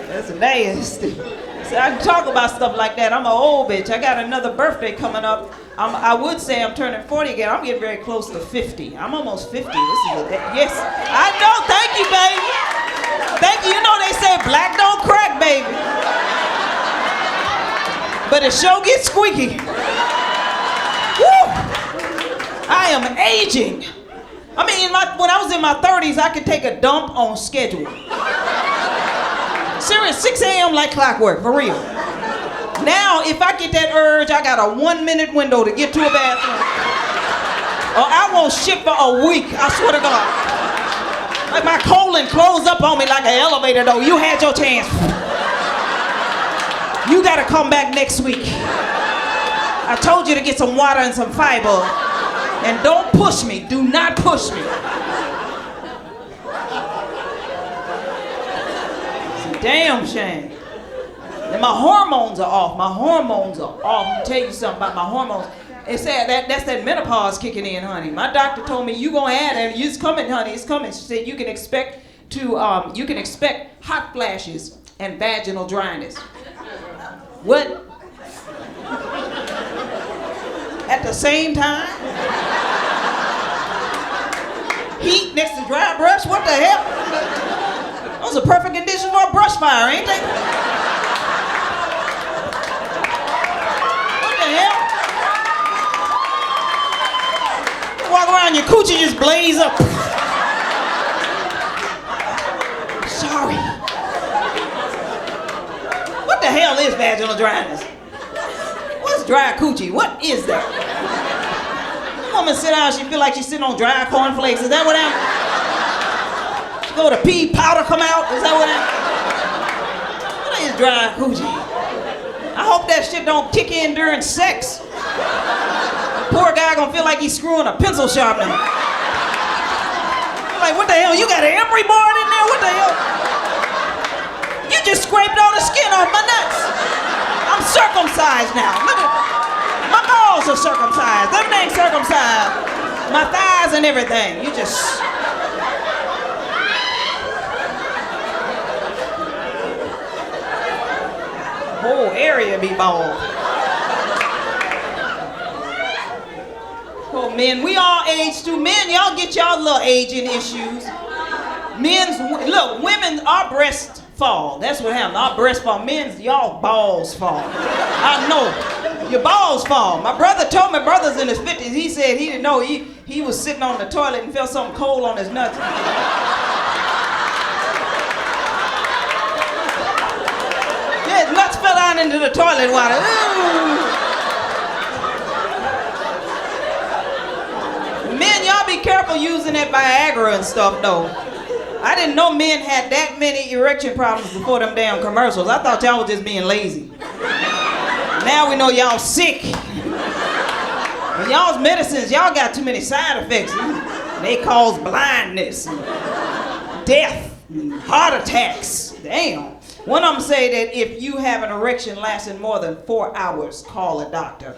That's nasty. See, I can talk about stuff like that. I'm an old bitch. I got another birthday coming up. I would say I'm turning 40 again. I'm getting very close to 50. I'm almost 50. This is a day. Yes, I know. Thank you, baby. Thank you. You know they say black don't crack, baby. But it sure gets squeaky. Woo! I am aging. I mean, when I was in my 30s, I could take a dump on schedule. Serious, 6 a.m. like clockwork, for real. Now, if I get that urge, I got a 1-minute window to get to a bathroom. Or I won't shit for a week, I swear to God. Like my colon closed up on me like an elevator door. You had your chance. You gotta come back next week. I told you to get some water and some fiber. And don't push me. Do not push me. It's a damn shame. And my hormones are off. My hormones are off. Let me tell you something about my hormones. It said that's that menopause kicking in, honey. My doctor told me you gonna have that. It's coming, honey. It's coming. She said you can expect hot flashes and vaginal dryness. What? At the same time? Heat next to dry brush? What the hell? Those are perfect conditions for a brush fire, ain't they? What the hell? You walk around, your coochie just blaze up. Sorry. What the hell is vaginal dryness? What's dry coochie? What is that? Woman sit down, she feel like she's sitting on dry cornflakes. Is that what happened? She go to pee, powder come out. Is that what happened? What is dry coochie? I hope that shit don't kick in during sex. The poor guy gonna feel like he's screwing a pencil sharpener. Like, what the hell? You got an emery board in there? What the hell? You just scraped all the skin off my nuts. I'm circumcised now. Look at my balls are circumcised. Them ain't circumcised. My thighs and everything. You just. Whole area be bald. Oh, men, we all age too. Men, y'all get y'all little aging issues. Look, women, our breasts fall. That's what happened. Our breasts fall. Men's, y'all balls fall. I know. Your balls fall. My brother told me, brother's in his 50s, he said he didn't know. He was sitting on the toilet and felt something cold on his nuts. Yeah, his nuts fell down into the toilet water. Men, y'all be careful using that Viagra and stuff, though. I didn't know men had that many erection problems before them damn commercials. I thought y'all was just being lazy. Now we know y'all sick. And y'all's medicines, y'all got too many side effects. They cause blindness, and death, and heart attacks. Damn. One of them say that if you have an erection lasting more than 4 hours, call a doctor.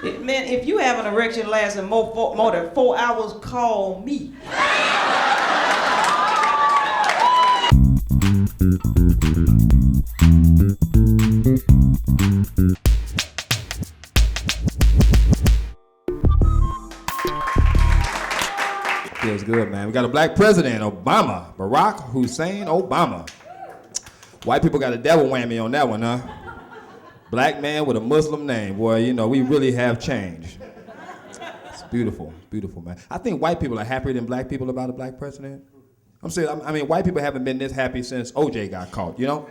Man, if you have an erection lasting more than 4 hours, call me. Feels good, man. We got a black president, Obama, Barack Hussein Obama. White people got a double whammy on that one, huh? Black man with a Muslim name. Boy, you know, we really have changed. It's beautiful, beautiful, man. I think white people are happier than black people about a black president. I'm saying, I mean, white people haven't been this happy since OJ got caught, you know?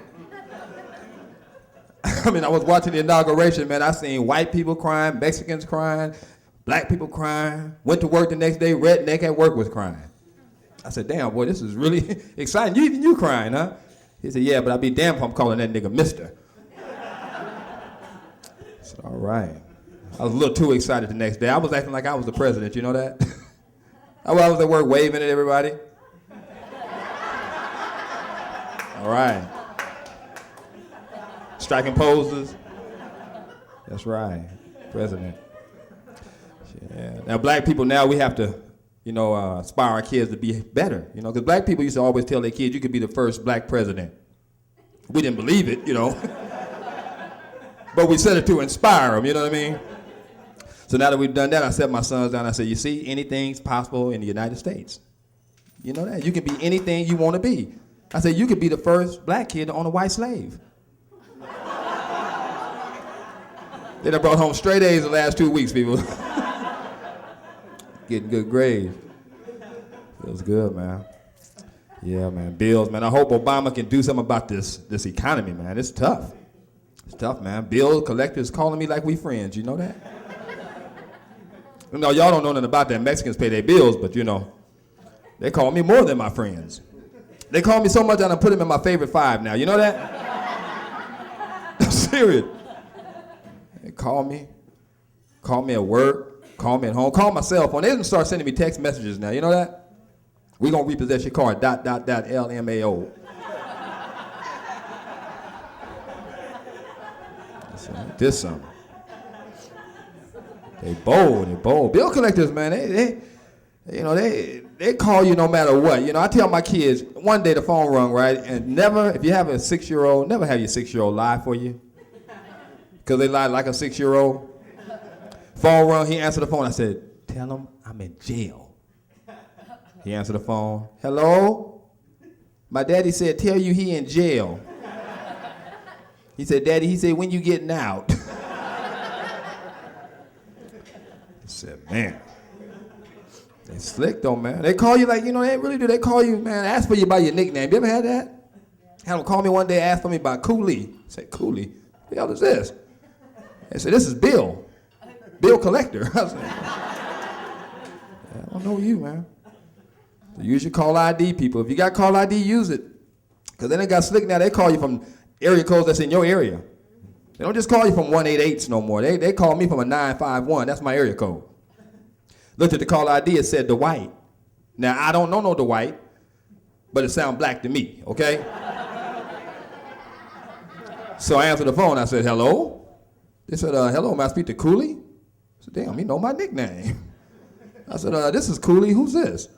I mean, I was watching the inauguration, man. I seen white people crying, Mexicans crying, black people crying, went to work the next day, redneck at work was crying. I said, damn, boy, this is really exciting. Even you crying, huh? He said, yeah, but I'll be damned if I'm calling that nigga mister. I said, all right. I was a little too excited the next day. I was acting like I was the president, you know that? I was at work waving at everybody. All right. Striking poses. That's right, president. Yeah. Now, black people, now we have to, you know, inspire our kids to be better, you know, because black people used to always tell their kids, you could be the first black president. We didn't believe it, you know. But we said it to inspire them, you know what I mean? So now that we've done that, I set my sons down. I said, you see, anything's possible in the United States. You know that? You can be anything you want to be. I said, you could be the first black kid to own a white slave. They done brought home straight A's the last 2 weeks, people. getting good grades. Feels good, man. Yeah, man. Bills, man. I hope Obama can do something about this economy, man. It's tough. It's tough, man. Bill collectors calling me like we friends. You know that? You know, y'all don't know nothing about that. Mexicans pay their bills, but you know, they call me more than my friends. They call me so much I done put them in my favorite 5 now. You know that? I'm serious. They call me at work, call me at home, call my cell phone. They didn't start sending me text messages now. You know that? We gonna repossess your car, ... LMAO. This something. They bold. Bill collectors, man, they call you no matter what. You know, I tell my kids, one day the phone rung, right? And never, if you have a 6-year-old, never have your 6-year-old lie for you. Because they lie like a 6-year-old. Phone rung, he answered the phone. I said, tell him I'm in jail. He answered the phone. Hello? My daddy said, tell you he in jail. He said, Daddy, he said, when you getting out? I said, man. They slick though, man. They call you like, you know, they really do. They call you, man, ask for you by your nickname. You ever had that? Had them call me one day, ask for me by Coolie. I said, Coolie? What the hell is this? They said, this is Bill. Bill collector. I said, I don't know you, man. So use your call ID, people. If you got call ID, use it. Because then they got slick now. They call you from area codes that's in your area. They don't just call you from 188s no more. They call me from a 951. That's my area code. Looked at the call ID, it said Dwight. Now, I don't know no Dwight, but it sounds black to me, okay? So I answered the phone. I said, hello? They said, hello, may I speak to Coolie? I said, damn, he know my nickname. I said, this is Coolie. Who's this?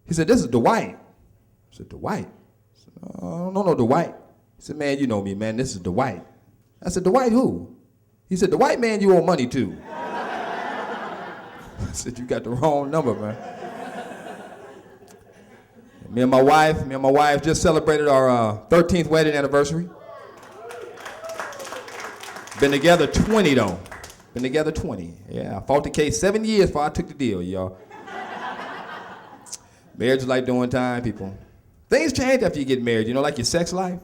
He said, this is Dwight. I said, Dwight? I said, I don't know no Dwight. He said, man, you know me, man. This is Dwight. I said, Dwight who? He said, the white man you owe money to. I said, you got the wrong number, man. Me and my wife just celebrated our 13th wedding anniversary. Been together 20 though. Been together 20. Yeah, I fought the case 7 years before I took the deal, y'all. Marriage is like doing time, people. Things change after you get married, you know, like your sex life.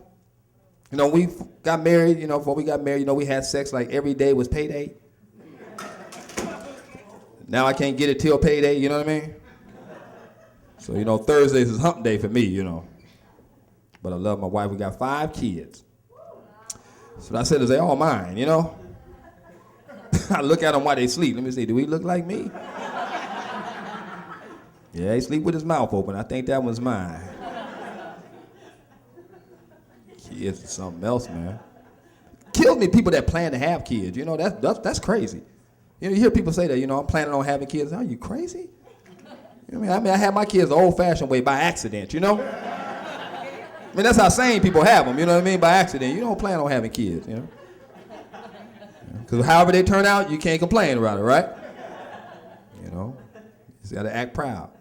You know, we got married, you know, before we got married, you know, we had sex like every day was payday. Now I can't get it till payday, you know what I mean? So, you know, Thursdays is hump day for me, you know. But I love my wife. We got 5 kids. So I said, is they all mine, you know? I look at them while they sleep. Let me see, do we look like me? Yeah, he sleep with his mouth open. I think that one's mine. Kids is something else, man. Kills me people that plan to have kids. You know, that's crazy. You know, you hear people say that, you know, I'm planning on having kids. Are you crazy? You know what I mean, I had my kids the old-fashioned way, by accident, you know? I mean, that's how sane people have them, you know what I mean? By accident. You don't plan on having kids, you know? Because however they turn out, you can't complain about it, right? You know? You just got to act proud.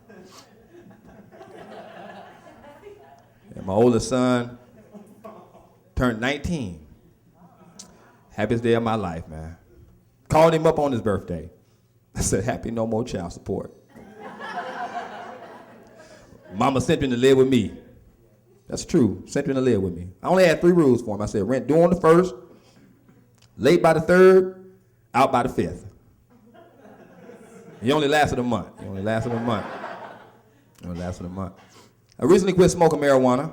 And my oldest son turned 19. Happiest day of my life, man. Called him up on his birthday. I said, happy no more child support. Mama sent him to live with me. That's true, sent him to live with me. I only had 3 rules for him. I said, rent due on the 1st, late by the 3rd, out by the 5th. He only lasted a month. I recently quit smoking marijuana.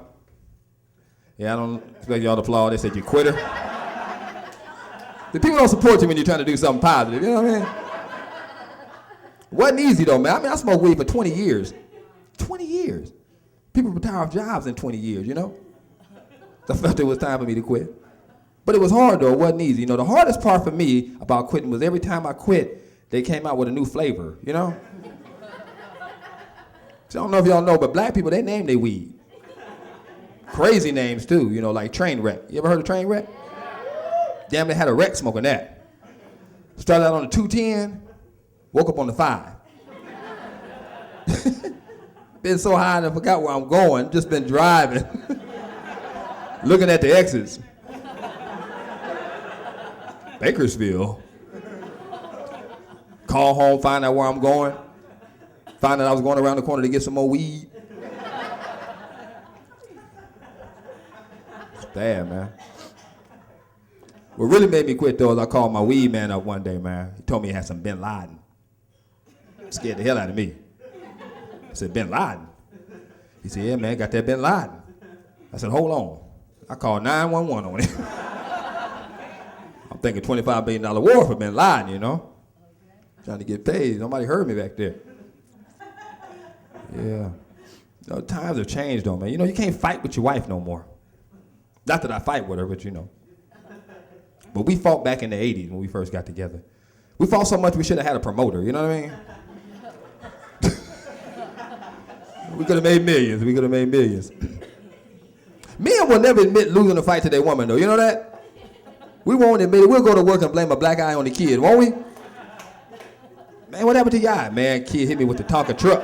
Yeah, I don't expect y'all to applaud. They said, you quitter. The people don't support you when you're trying to do something positive, you know what I mean? Wasn't easy though, man. I mean, I smoked weed for 20 years. 20 years. People retire off jobs in 20 years, you know? So I felt it was time for me to quit. But it was hard though, it wasn't easy. You know, the hardest part for me about quitting was every time I quit, they came out with a new flavor, you know? So I don't know if y'all know, but black people, they name their weed. Crazy names too, you know, like train wreck. You ever heard of train wreck? Damn, they had a wreck smoking that. Started out on the 210, woke up on the 5. Been so high and I forgot where I'm going, just been driving. Looking at the exits. Bakersfield. Call home, find out where I'm going. Found out I was going around the corner to get some more weed. It's bad, man. What really made me quit, though, is I called my weed man up one day, man. He told me he had some Bin Laden. Scared the hell out of me. I said, Bin Laden? He said, yeah, man, got that Bin Laden. I said, hold on. I called 911 on it. I'm thinking $25 million war for Bin Laden, you know? Trying to get paid. Nobody heard me back there. Yeah. You know, times have changed, though, man. You know, you can't fight with your wife no more. Not that I fight with her, but you know. But we fought back in the 80s when we first got together. We fought so much we should have had a promoter, you know what I mean? We could have made millions. We could have made millions. Men will never admit losing a fight to their woman, though. You know that? We won't admit it. We'll go to work and blame a black eye on the kid, won't we? Man, what happened to your eye? Man, kid hit me with the Tonka truck.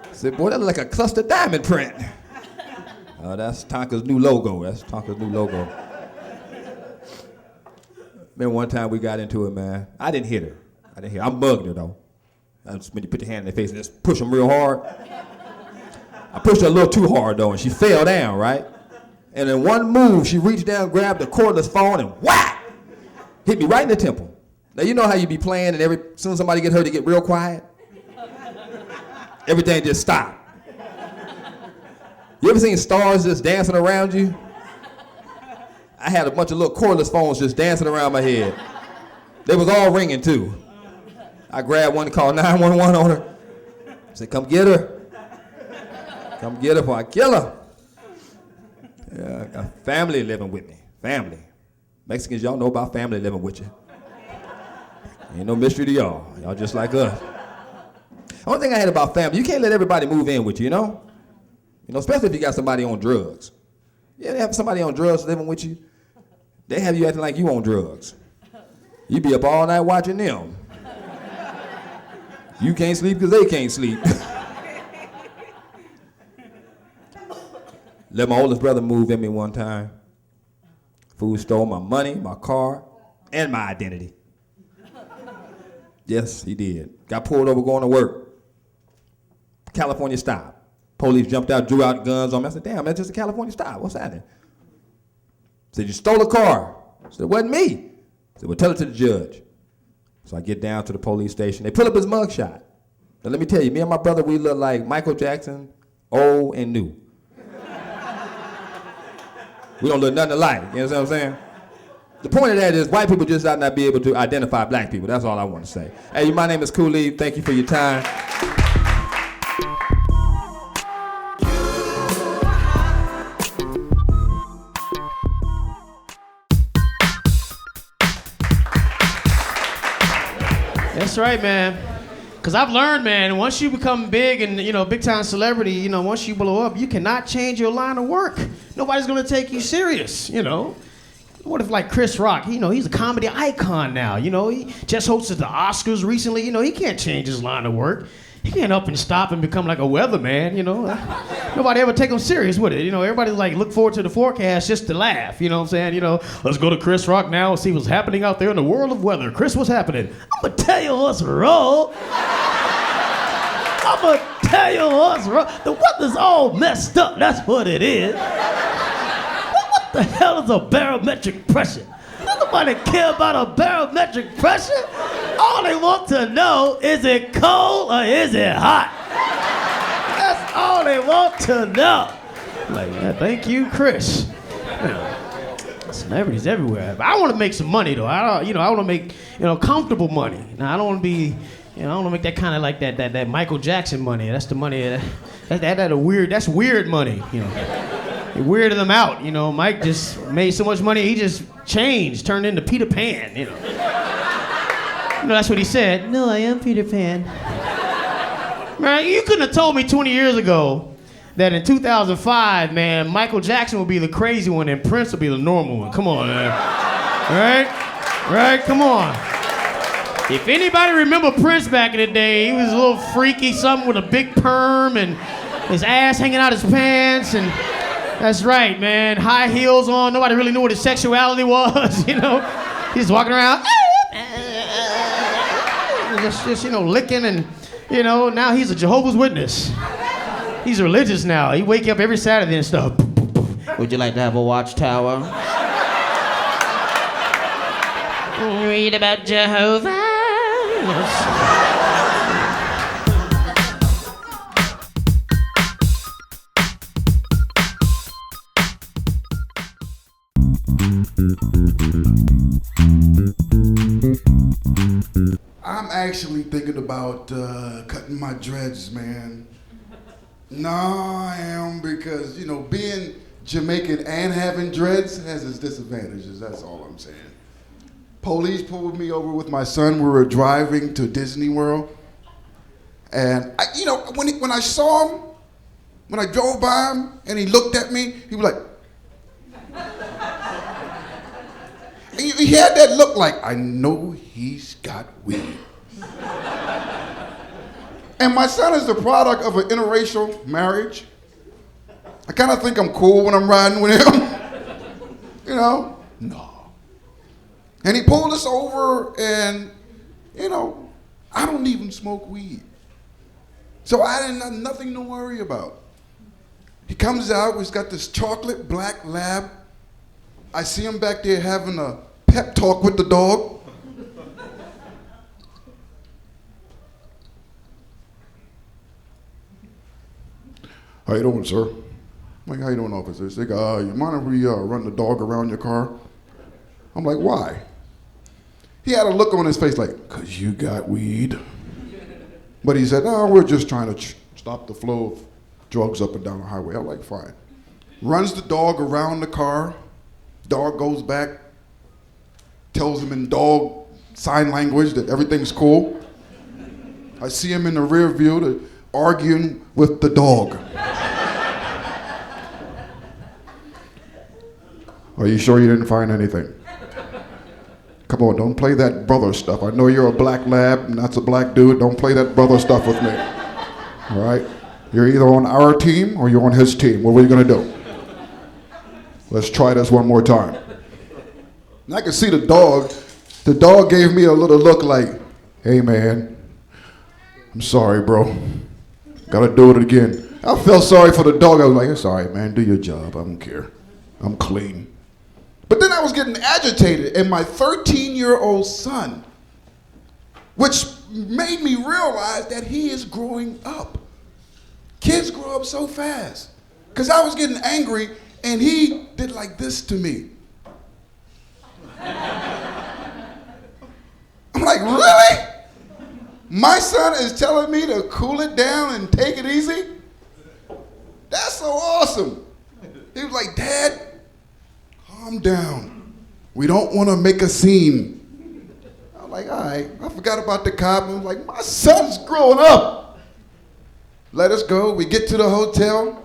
I said, boy, that look like a cluster diamond print. Oh, that's Tonka's new logo. That's Tonka's new logo. Man, one time we got into it, man. I didn't hit her. I mugged her, though. That's when you put your hand in their face and just push them real hard. I pushed her a little too hard, though, and she fell down, right? And in one move, she reached down, grabbed the cordless phone, and whack! Hit me right in the temple. Now, you know how you be playing, and as soon as somebody get hurt, they get real quiet? Everything just stopped. You ever seen stars just dancing around you? I had a bunch of little cordless phones just dancing around my head. They was all ringing, too. I grabbed one and called 911 on her. I said, come get her. Come get her before I kill her. Yeah, I got family living with me. Family. Mexicans, y'all know about family living with you. Ain't no mystery to y'all. Y'all just like us. The only thing I hate about family, you can't let everybody move in with you, you know? You know, especially if you got somebody on drugs. Yeah, they have somebody on drugs living with you. They have you acting like you on drugs. You be up all night watching them. You can't sleep because they can't sleep. Let my oldest brother move in me one time. Fool stole my money, my car, and my identity. Yes, he did. Got pulled over going to work. California stop. Police jumped out, drew out guns on me. I said, damn, that's just a California stop. What's happening? Said, you stole a car. I said, it wasn't me. I said, well, tell it to the judge. So I get down to the police station. They pull up his mugshot. Now let me tell you, me and my brother, we look like Michael Jackson, old and new. We don't look nothing alike, you know what I'm saying? The point of that is white people just ought not be able to identify black people. That's all I want to say. Hey, my name is Coolie. Thank you for your time. That's right, man. Because I've learned, man, once you become big and, you know, big time celebrity, you know, once you blow up, you cannot change your line of work. Nobody's going to take you serious, you know. What if, like, Chris Rock, you know, he's a comedy icon now, you know. He just hosted the Oscars recently, you know. He can't change his line of work. He can't up and stop and become like a weatherman, you know. Nobody ever take him serious with it, you know. Everybody, like, look forward to the forecast just to laugh, you know what I'm saying? You know, let's go to Chris Rock now and see what's happening out there in the world of weather. Chris, what's happening? I'm going to tell you what's wrong. I'm going to tell you what's wrong. The weather's all messed up, that's what it is. What the hell is a barometric pressure? Does nobody care about a barometric pressure? All they want to know, is it cold or is it hot? That's all they want to know. Like, yeah, thank you, Chris. Yeah. Celebrities everywhere. But I want to make some money though. I want to make, you know, comfortable money. Now I don't want to be, you know, I don't want to make that kind of like that Michael Jackson money. That's the money that's weird money, you know. It weirded them out, you know. Mike just made so much money, he just changed, turned into Peter Pan, you know. You know, that's what he said. No, I am Peter Pan. Man, you couldn't have told me 20 years ago that in 2005, man, Michael Jackson would be the crazy one and Prince would be the normal one. Come on, man. Right? Come on. If anybody remember Prince back in the day, he was a little freaky, something with a big perm and his ass hanging out his pants and... That's right, man. High heels on. Nobody really knew what his sexuality was, you know. He's walking around. just licking and, now he's a Jehovah's Witness. He's religious now. He wake up every Saturday and stuff. Would you like to have a watchtower? Read about Jehovah. I'm actually thinking about cutting my dreads, man. No, I am, because, being Jamaican and having dreads has its disadvantages, that's all I'm saying. Police pulled me over with my son. We were driving to Disney World. And, when I saw him, when I drove by him and he looked at me, he was like, he had that look like, I know he's got weed. And my son is the product of an interracial marriage. I kind of think I'm cool when I'm riding with him. No. And he pulled us over and, I don't even smoke weed. So I didn't have nothing to worry about. He comes out, he's got this chocolate black lab. I see him back there having a pep talk with the dog. How you doing, sir? I'm like, how you doing, officer? He's like, you mind if we run the dog around your car? I'm like, why? He had a look on his face like, 'cause you got weed. But he said, no, we're just trying to stop the flow of drugs up and down the highway. I'm like, fine. Runs the dog around the car. Dog goes back, tells him in dog sign language that everything's cool. I see him in the rear view arguing with the dog. Are you sure you didn't find anything? Come on, don't play that brother stuff. I know you're a black lab and that's a black dude. Don't play that brother stuff with me. All right? You're either on our team or you're on his team. What are you gonna do? Let's try this one more time. And I could see the dog. The dog gave me a little look like, hey man, I'm sorry, bro. Gotta do it again. I felt sorry for the dog. I was like, it's all right, man, do your job. I don't care. I'm clean. But then I was getting agitated, and my 13-year-old son, which made me realize that he is growing up. Kids grow up so fast. Because I was getting angry, and he did like this to me. I'm like, really? My son is telling me to cool it down and take it easy? That's so awesome. He was like, Dad, calm down. We don't want to make a scene. I'm like, all right. I forgot about the cop. And I was like, my son's growing up. Let us go. We get to the hotel.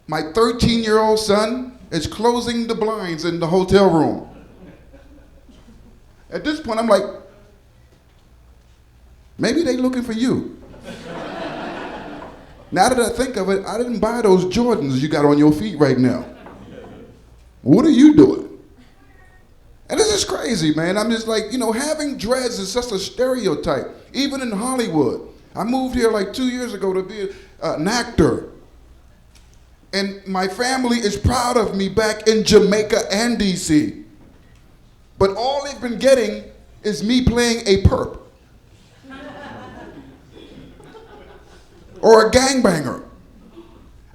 My 13-year-old son is closing the blinds in the hotel room. At this point, I'm like, maybe they looking for you. Now that I think of it, I didn't buy those Jordans you got on your feet right now. What are you doing? And this is crazy, man. I'm just like, having dreads is such a stereotype, even in Hollywood. I moved here like 2 years ago to be an actor. And my family is proud of me back in Jamaica and DC. But all they've been getting is me playing a perp. Or a gangbanger.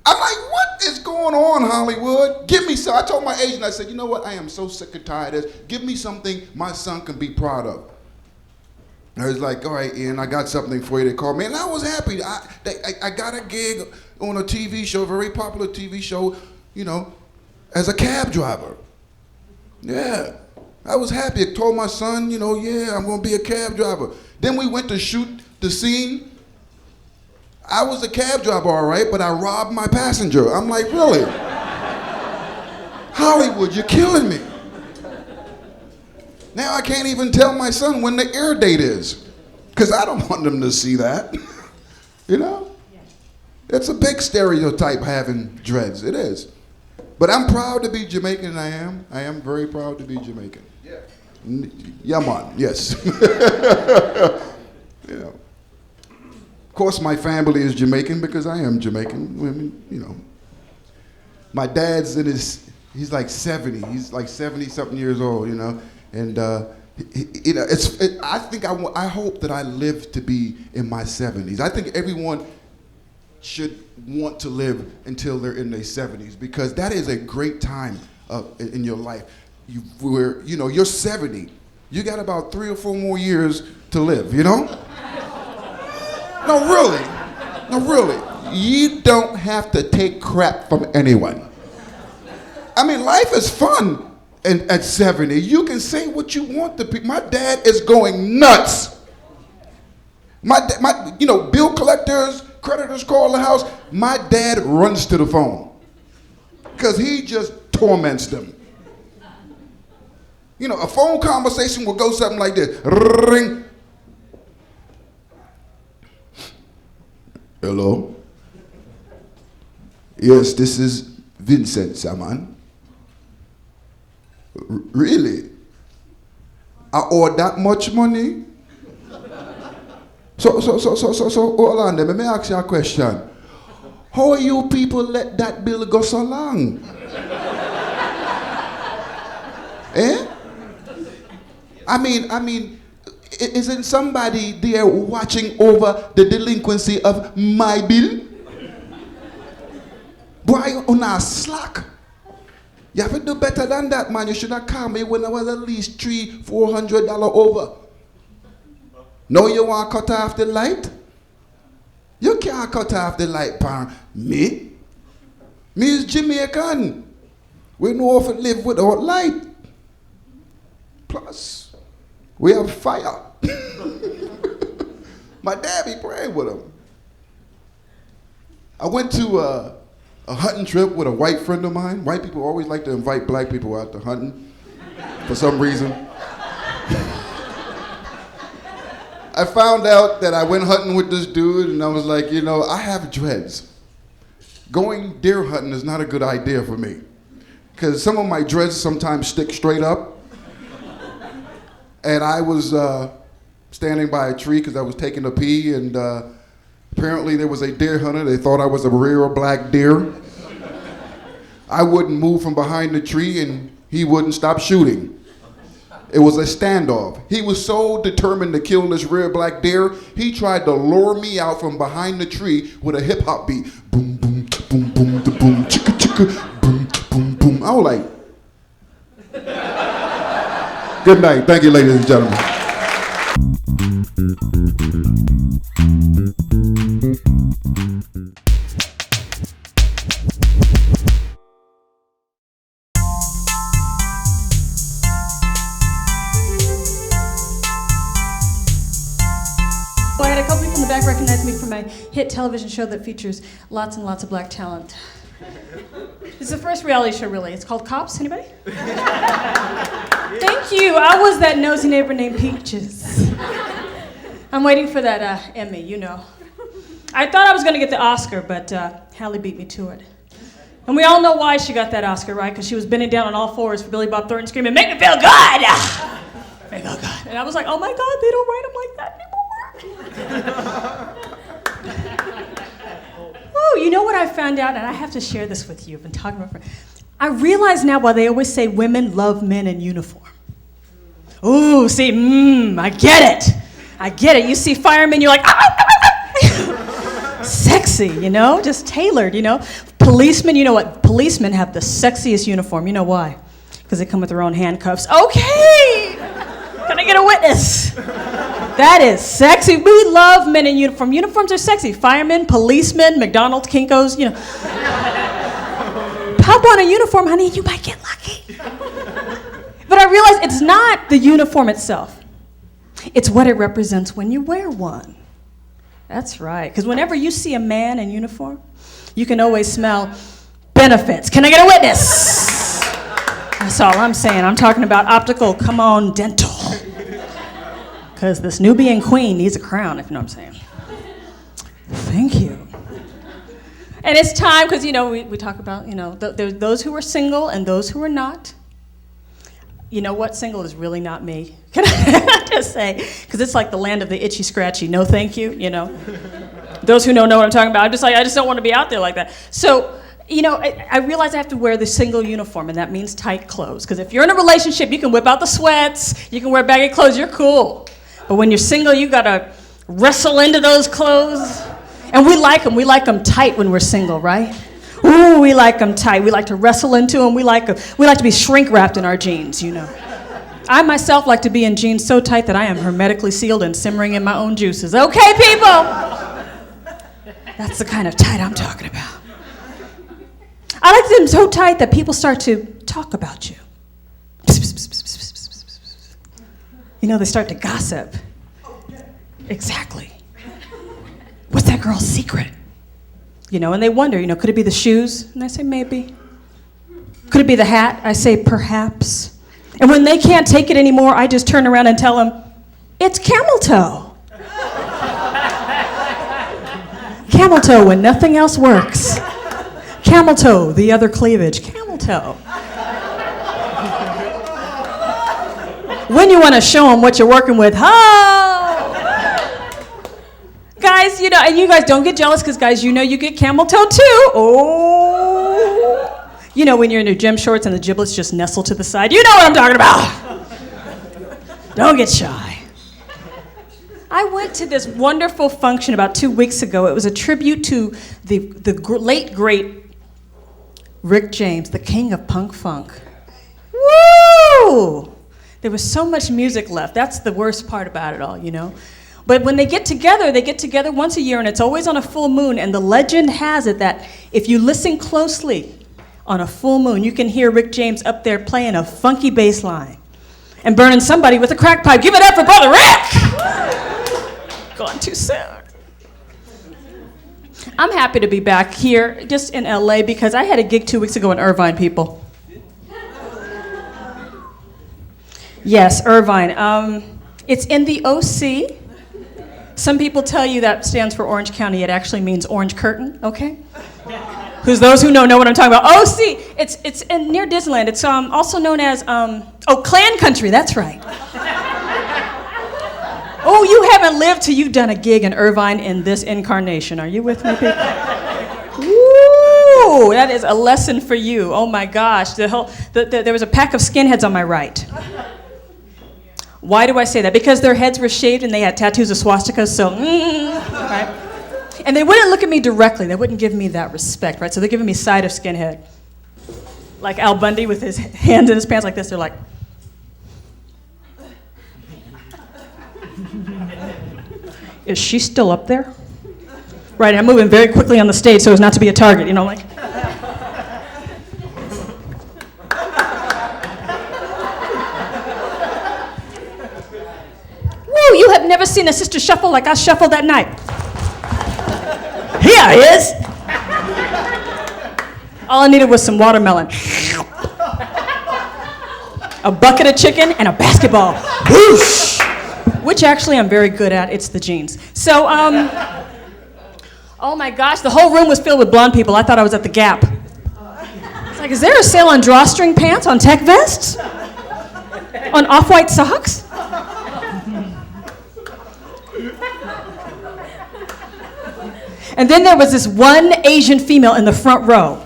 I'm like, what is going on, Hollywood? Give me some. I told my agent, I said, you know what? I am so sick and tired of this. Give me something my son can be proud of. I was like, all right, Ian, I got something for you. They called me, and I was happy. I got a gig on a TV show, very popular TV show, as a cab driver. Yeah, I was happy. I told my son, yeah, I'm gonna be a cab driver. Then we went to shoot the scene. I was a cab driver, all right, but I robbed my passenger. I'm like, really? Hollywood, you're killing me. Now I can't even tell my son when the air date is, because I don't want them to see that. It's a big stereotype having dreads. It is. But I'm proud to be Jamaican, I am. I am very proud to be Jamaican. Yeah. Yeah, man, yes. Of course, my family is Jamaican because I am Jamaican. I mean, you know. My dad's he's like 70. He's like 70-something years old, you know. And, you know, I hope that I live to be in my 70s. I think everyone should want to live until they're in their 70s because that is a great time in your life. You're 70. You got about 3 or 4 more years to live, you know? No, really. You don't have to take crap from anyone. I mean, life is fun at 70. You can say what you want to people. My dad is going nuts. My bill collectors, creditors call the house. My dad runs to the phone because he just torments them. You know, a phone conversation will go something like this. Ring. Hello? Yes, this is Vincent Salmon. Really? I owe that much money? So, hold on there. Let me ask you a question. How you people let that bill go so long? Eh? I mean, isn't somebody there watching over the delinquency of my bill? Boy, you on a slack. You have to do better than that, man. You should have called me when I was at least $300-400 over. Now you want to cut off the light? You can't cut off the light, pan. Me? Me is Jamaican. We know how to live without light. Plus, we have fire. My dad be praying with him. I went to a hunting trip with a white friend of mine. White people always like to invite black people out to hunting for some reason. I found out that I went hunting with this dude and I was like, I have dreads. Going deer hunting is not a good idea for me because some of my dreads sometimes stick straight up. And I was standing by a tree because I was taking a pee, and apparently there was a deer hunter. They thought I was a real black deer. I wouldn't move from behind the tree, and he wouldn't stop shooting. It was a standoff. He was so determined to kill this real black deer, he tried to lure me out from behind the tree with a hip-hop beat. Boom, boom, boom, boom, da, boom, chicka, chicka, boom, boom, boom. I was like... Good night. Thank you, ladies and gentlemen. I had a couple people in the back recognize me from my hit television show that features lots and lots of black talent. It's the first reality show, really. It's called Cops. Anybody? Thank you. I was that nosy neighbor named Peaches. I'm waiting for that Emmy, I thought I was going to get the Oscar, but Hallie beat me to it. And we all know why she got that Oscar, right? Because she was bending down on all fours for Billy Bob Thornton screaming, "Make me feel good!" Make me feel good. And I was like, oh my God, they don't write them like that anymore. Oh, you know what I found out? And I have to share this with you. I've been talking about it. I realize now why they always say women love men in uniform. Ooh, see, I get it. I get it. You see firemen, you're like, sexy, just tailored, Policemen, you know what? Policemen have the sexiest uniform. You know why? Because they come with their own handcuffs. Okay! Can I get a witness? That is sexy. We love men in uniform. Uniforms are sexy. Firemen, policemen, McDonald's, Kinko's, Pop on a uniform, honey, you might get lucky. But I realize it's not the uniform itself. It's what it represents when you wear one. That's right. Because whenever you see a man in uniform, you can always smell benefits. Can I get a witness? That's all I'm saying. I'm talking about optical, come on, dental. Because this Nubian queen needs a crown, if you know what I'm saying. Thank you. And it's time, because, we talk about, there's those who are single and those who are not. You know what? Single is really not me. Can I just say? Because it's like the land of the itchy scratchy. No, thank you, Those who know what I'm talking about. I'm just like, I just don't want to be out there like that. So, you know, I realize I have to wear the single uniform, and that means tight clothes. Because if you're in a relationship, you can whip out the sweats, you can wear baggy clothes, you're cool. But when you're single, you gotta wrestle into those clothes. And we like them tight when we're single, right? Ooh, we like them tight. We like to wrestle into them. We like to be shrink wrapped in our jeans, you know. I myself like to be in jeans so tight that I am hermetically sealed and simmering in my own juices. Okay, people? That's the kind of tight I'm talking about. I like them so tight that people start to talk about you. You know, they start to gossip. Exactly. What's that girl's secret? You know, and they wonder, you know, could it be the shoes? And I say, maybe. Could it be the hat? I say, perhaps. And when they can't take it anymore, I just turn around and tell them, it's cameltoe. Cameltoe when nothing else works. Cameltoe, the other cleavage. Cameltoe. When you want to show them what you're working with, guys, you know, and you guys don't get jealous because, guys, you know you get camel toe too. Oh. You know when you're in your gym shorts and the giblets just nestle to the side. You know what I'm talking about. Don't get shy. I went to this wonderful function about 2 weeks ago. It was a tribute to the late, great Rick James, the king of punk funk. Woo! There was so much music left. That's the worst part about it all, you know. But when they get together once a year, and it's always on a full moon, and the legend has it that if you listen closely on a full moon, you can hear Rick James up there playing a funky bass line and burning somebody with a crack pipe. Give it up for Brother Rick! Gone too soon. I'm happy to be back here, just in LA, because I had a gig 2 weeks ago in Irvine, people. Yes, Irvine. It's in the OC. Some people tell you that stands for Orange County. It actually means Orange Curtain, okay? Who's those who know what I'm talking about. OC, it's near Disneyland. It's also known as, Clan Country, that's right. Oh, you haven't lived till you've done a gig in Irvine in this incarnation. Are you with me, people? Woo, that is a lesson for you. Oh my gosh, there was a pack of skinheads on my right. Why do I say that? Because their heads were shaved and they had tattoos of swastikas, so, right? And they wouldn't look at me directly. They wouldn't give me that respect, right? So they're giving me side of skinhead. Like Al Bundy with his hands in his pants like this. They're like, is she still up there? Right, and I'm moving very quickly on the stage so as not to be a target, you know, like. You have never seen a sister shuffle like I shuffled that night. Here he is. All I needed was some watermelon, a bucket of chicken, and a basketball. Whoosh! Which actually I'm very good at. It's the jeans. So, oh my gosh, the whole room was filled with blonde people. I thought I was at the Gap. It's like, is there a sale on drawstring pants, on tech vests, on off-white socks? And then there was this one Asian female in the front row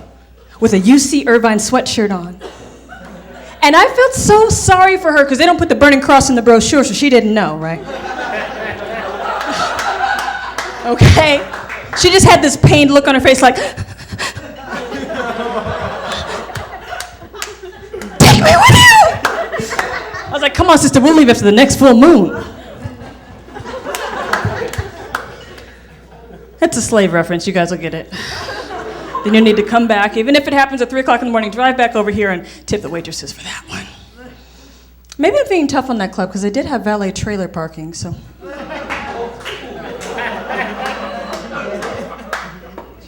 with a UC Irvine sweatshirt on. And I felt so sorry for her because they don't put the burning cross in the brochure, so she didn't know, right? Okay? She just had this pained look on her face like, take me with you! I was like, come on, sister, we'll leave after the next full moon. It's a slave reference, you guys will get it. Then you need to come back, even if it happens at 3 o'clock in the morning, drive back over here and tip the waitresses for that one. Maybe I'm being tough on that club because they did have valet trailer parking, so.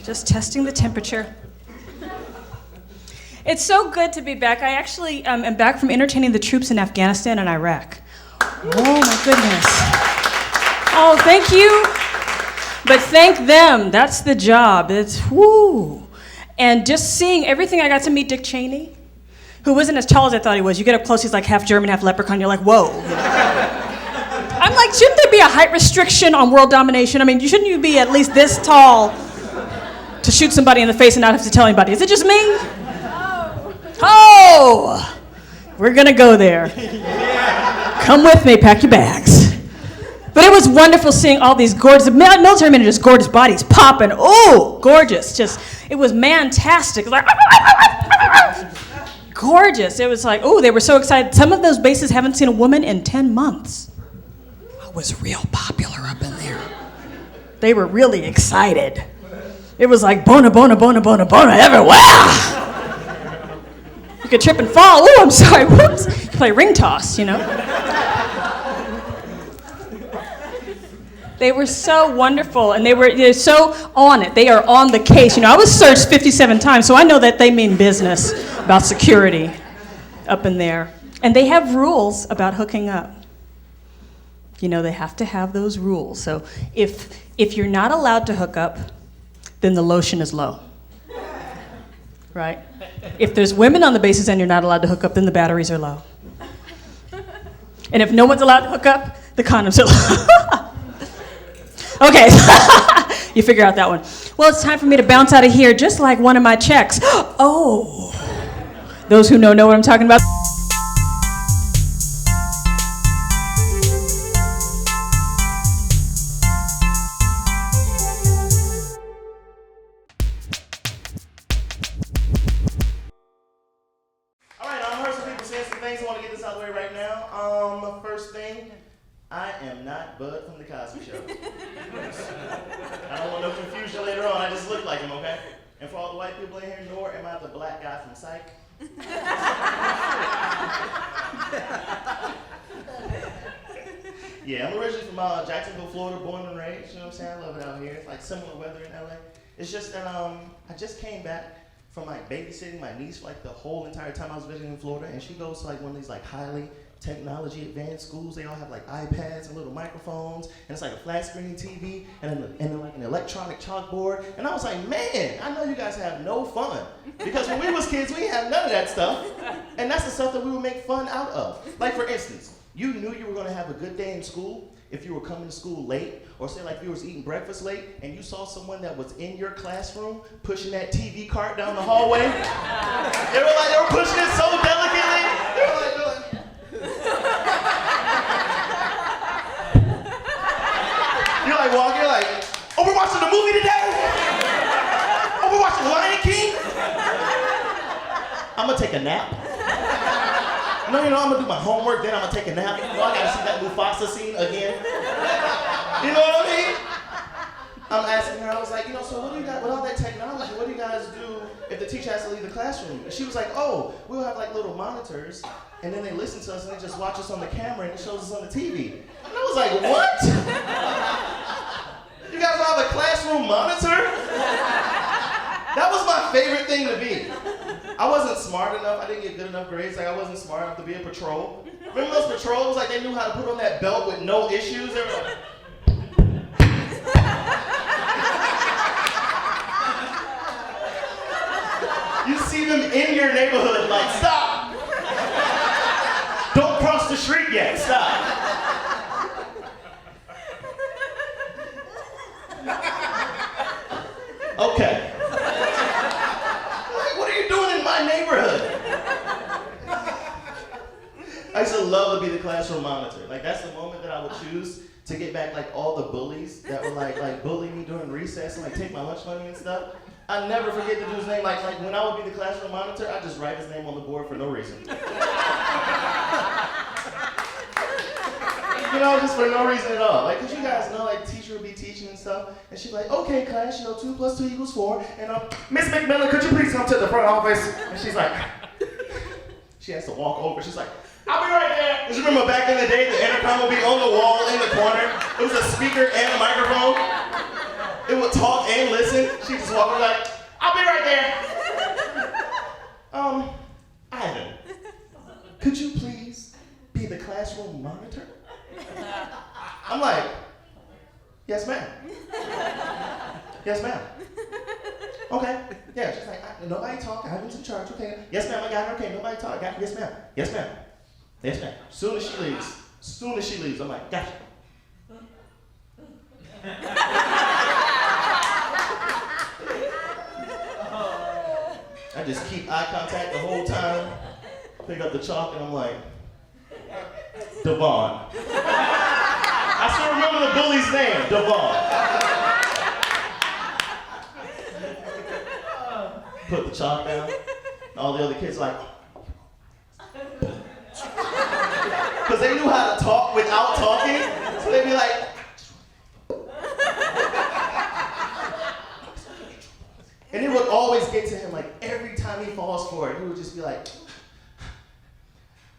Just testing the temperature. It's so good to be back. I actually am back from entertaining the troops in Afghanistan and Iraq. Oh my goodness. Oh, thank you. But thank them, that's the job. It's woo. And just seeing everything, I got to meet Dick Cheney, who wasn't as tall as I thought he was. You get up close, he's like half German, half leprechaun. You're like, whoa. I'm like, shouldn't there be a height restriction on world domination? I mean, shouldn't you be at least this tall to shoot somebody in the face and not have to tell anybody? Is it just me? Oh, we're gonna go there. Come with me, pack your bags. But it was wonderful seeing all these gorgeous, military men are just gorgeous bodies popping. Oh, gorgeous. Just, it was mantastic. Like, gorgeous. It was like, oh, they were so excited. Some of those bases haven't seen a woman in 10 months. I was real popular up in there. They were really excited. It was like bona, bona, bona, bona, bona everywhere. You could trip and fall. Oh, I'm sorry. Whoops. You play ring toss, you know. They were so wonderful, and they're so on it. They are on the case. You know, I was searched 57 times, so I know that they mean business about security up in there. And they have rules about hooking up. You know, they have to have those rules. So if you're not allowed to hook up, then the lotion is low. Right? If there's women on the bases and you're not allowed to hook up, then the batteries are low. And if no one's allowed to hook up, the condoms are low. Okay, you figure out that one. Well, it's time for me to bounce out of here, just like one of my checks. Oh, those who know what I'm talking about. All right, I heard some people saying some things. I want to get this out of the way right now. First thing, I am not Bud from the Cosby Show. I don't want no confusion later on. I just look like him, okay? And for all the white people in here, nor am I the black guy from Psych. Yeah, I'm originally from Jacksonville, Florida, born and raised. You know what I'm saying? I love it out here. It's like similar weather in LA. It's just that I just came back from like babysitting my niece for like the whole entire time I was visiting in Florida, and she goes to like one of these like highly technology advanced schools. They all have like iPads and little microphones, and it's like a flat screen TV and then like an electronic chalkboard. And I was like, man, I know you guys have no fun, because when we was kids, we didn't have none of that stuff, and that's the stuff that we would make fun out of. Like for instance, you knew you were gonna have a good day in school if you were coming to school late, or say like you was eating breakfast late, and you saw someone that was in your classroom pushing that TV cart down the hallway. They were pushing it so delicately. They were like, you're like walking, you're like, oh, we're watching the movie today? Oh, we're watching Lion King? I'm gonna take a nap. No, I'm gonna do my homework, then I'm gonna take a nap. I gotta see that Mufasa scene again. You know what I mean? I'm asking her, I was like, so what do you guys, with all that technology, what do you guys do if the teacher has to leave the classroom? And she was like, oh, we'll have like little monitors, and then they listen to us and they just watch us on the camera and it shows us on the TV. And I was like, what? You guys will have a classroom monitor? That was my favorite thing to be. I wasn't smart enough, I didn't get good enough grades, like I wasn't smart enough to be a patrol. Remember those patrols, like they knew how to put on that belt with no issues? They were like, you see them in your neighborhood, like, stop! Don't cross the street yet, stop. Okay. What are you doing in my neighborhood? I used to love to be the classroom monitor. Like, that's the moment that I would choose to get back, like, all the bullies that would, like bully me during recess and, like, take my lunch money and stuff. I never forget the dude's name. Like when I would be the classroom monitor, I'd just write his name on the board for no reason. Just for no reason at all. Like, cause you guys know, like, teacher would be teaching and stuff, and she'd be like, okay, class, 2 + 2 = 4, and Miss McMillan, could you please come to the front office? And she's like, she has to walk over. She's like, I'll be right there. Cause you remember back in the day, the intercom would be on the wall in the corner. It was a speaker and a microphone. It would talk and listen. She'd just walk over like, I'll be right there. Ivan, could you please be the classroom monitor? I'm like, yes, ma'am. Yes, ma'am. Okay. Yeah, she's like, nobody talk. Ivan's in charge. Okay. Yes, ma'am. I got her. Okay. Nobody talk. Yes, ma'am. Yes, ma'am. Yes, ma'am. Soon as she leaves, I'm like, gotcha. I just keep eye contact the whole time. Pick up the chalk and I'm like, Devon. I still remember the bully's name, Devon. Put the chalk down. All the other kids like, because they knew how to talk without talking. So they'd be like, and it would always get to him, like every time he falls for it, he would just be like,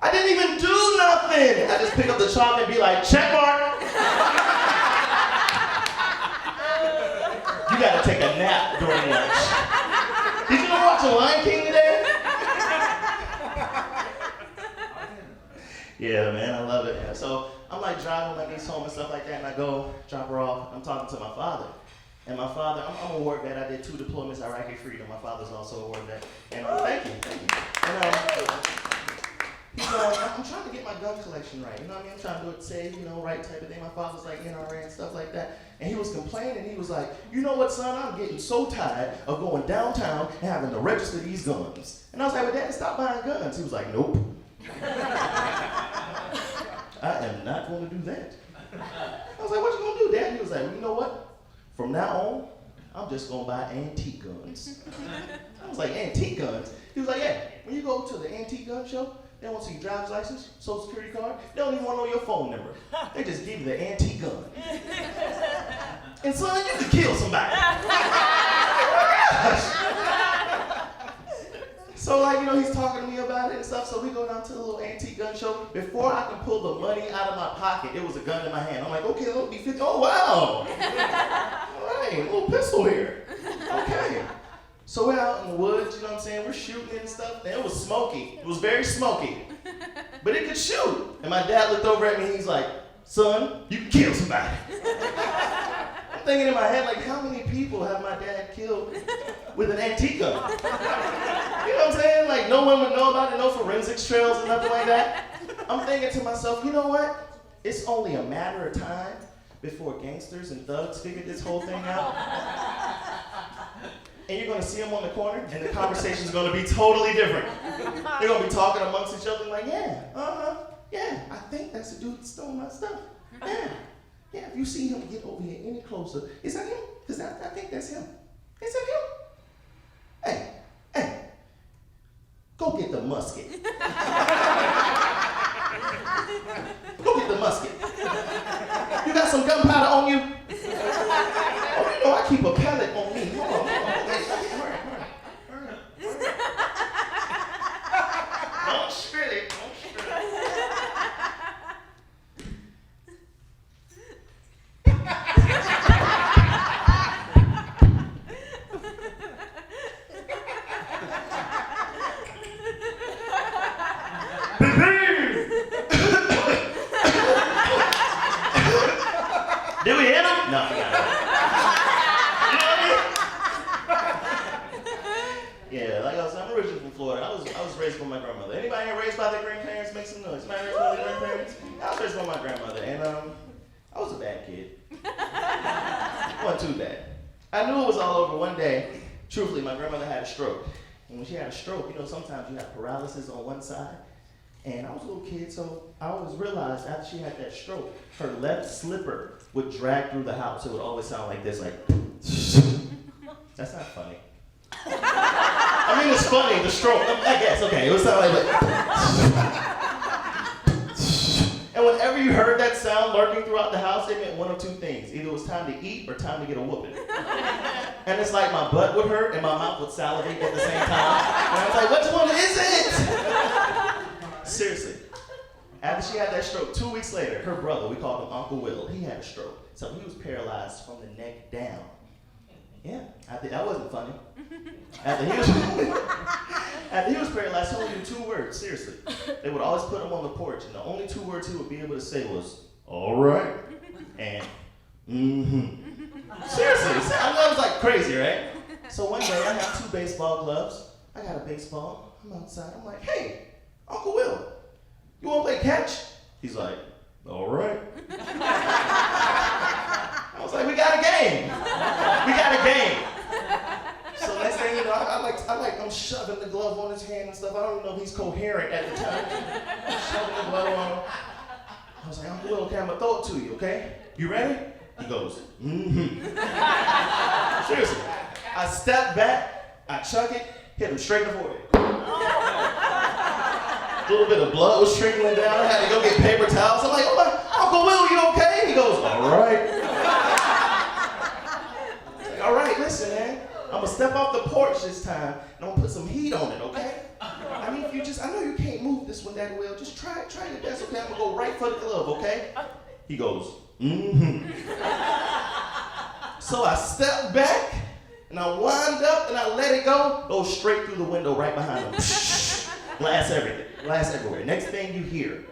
I didn't even do nothing. I just pick up the chalk and be like, check mark. You gotta take a nap during lunch. Did you watch The Lion King today? Yeah, man, I love it. Man. So I'm like driving my niece home and stuff like that, and I go drop her off. I'm talking to my father. And my father, I'm a war vet. I did 2 deployments, Iraqi freedom. My father's also a war vet. And thank you. And he's I'm trying to get my gun collection right. You know what I mean? I'm trying to do it safe, right type of thing. My father's like NRA and stuff like that. And he was complaining. He was like, you know what, son? I'm getting so tired of going downtown and having to register these guns. And I was like, well, Dad, stop buying guns. He was like, nope. I am not going to do that. I was like, what you going to do, Dad? He was like, well, you know what? From now on, I'm just going to buy antique guns. I was like, antique guns? He was like, yeah. When you go to the antique gun show, they don't want to see your driver's license, social security card. They don't even want to know your phone number. They just give you the antique gun. And son, you could kill somebody. So he's talking to me about it and stuff. So we go down to the little antique gun show. Before I can pull the money out of my pocket, it was a gun in my hand. I'm like, okay, it'll be 50. Oh, wow. All right, a little pistol here. Okay. So we're out in the woods, you know what I'm saying? We're shooting and stuff. And it was smoky. It was very smoky. But it could shoot. And my dad looked over at me and he's like, son, you can kill somebody. I'm thinking in my head, like, how many people have my dad killed with an antique gun? You know what I'm saying? Like, no one would know about it, no forensics trails and nothing like that. I'm thinking to myself, you know what? It's only a matter of time before gangsters and thugs figure this whole thing out. And you're gonna see them on the corner, and the conversation's gonna be totally different. They're gonna be talking amongst each other like, yeah, yeah, I think that's the dude that stole my stuff. Yeah, if you see him get over here any closer, is that him? Because I think that's him. Is that him? Hey, go get the musket. Go get the musket. You got some gunpowder on you? Oh, you know I keep a pellet on me. Hold on. Hurry. Don't spit it. Did we hit him? No, we got him. You know what I mean? Yeah, like I was, I'm originally from Florida. I was raised by my grandmother. Anybody here raised by their grandparents? Make some noise. Anybody raised by their grandparents? I was raised by my grandmother, and I was a bad kid. It wasn't too bad. I knew it was all over one day. Truthfully, my grandmother had a stroke. And when she had a stroke, sometimes you have paralysis on one side. And I was a little kid, so I always realized after she had that stroke, her left slipper would drag through the house. It would always sound like this, like, that's not funny. I mean, it's funny, the stroke, I guess, okay, it would sound like, and whenever you heard that sound lurking throughout the house, it meant one of two things. Either it was time to eat or time to get a whooping. And it's like my butt would hurt and my mouth would salivate at the same time. And I was like, which one is it? Seriously. After she had that stroke, 2 weeks later, her brother, we called him Uncle Will, he had a stroke. So he was paralyzed from the neck down. Yeah, that wasn't funny. After he was paralyzed, he only knew 2 words, seriously. They would always put him on the porch, and the only 2 words he would be able to say was, all right, and Seriously, I know it's like crazy, right? So one day I have 2 baseball gloves. I got a baseball, I'm outside, I'm like, hey, Uncle Will, you wanna play catch? He's like, all right. I was like, we was coherent at the time. Shoving the glove on. I was like, Uncle Will, okay, I'm gonna throw it to you, okay? You ready? He goes, Seriously. I step back, I chuck it, hit him straight in the forehead. A little bit of blood was trickling down. I had to go get paper towels. I'm like, oh my, Uncle Will, you okay? He goes, all right. Like, all right, listen, man. I'm gonna step off the porch this time, and I'm gonna put some heat on it, okay? I mean, if you just, I know you can't move this one that well. Just try your best, okay? I'm gonna go right for the glove, okay? He goes, So I step back, and I wind up, and I let it go straight through the window right behind him. Glass everything, glass everywhere. Next thing you hear.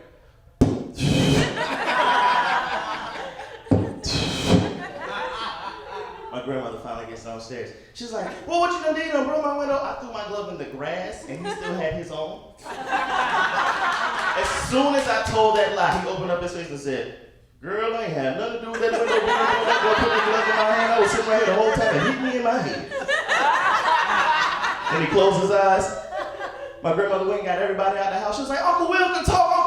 My grandmother finally gets downstairs. She's like, well, what you done did? You done broke my window? I threw my glove in the grass, and he still had his own. As soon as I told that lie, he opened up his face and said, girl, I ain't had nothing to do with that window. That girl put the glove in my hand. I was sitting right here the whole time and hit me in my head. And he closed his eyes. My grandmother went and got everybody out of the house. She was like, Uncle Will can talk.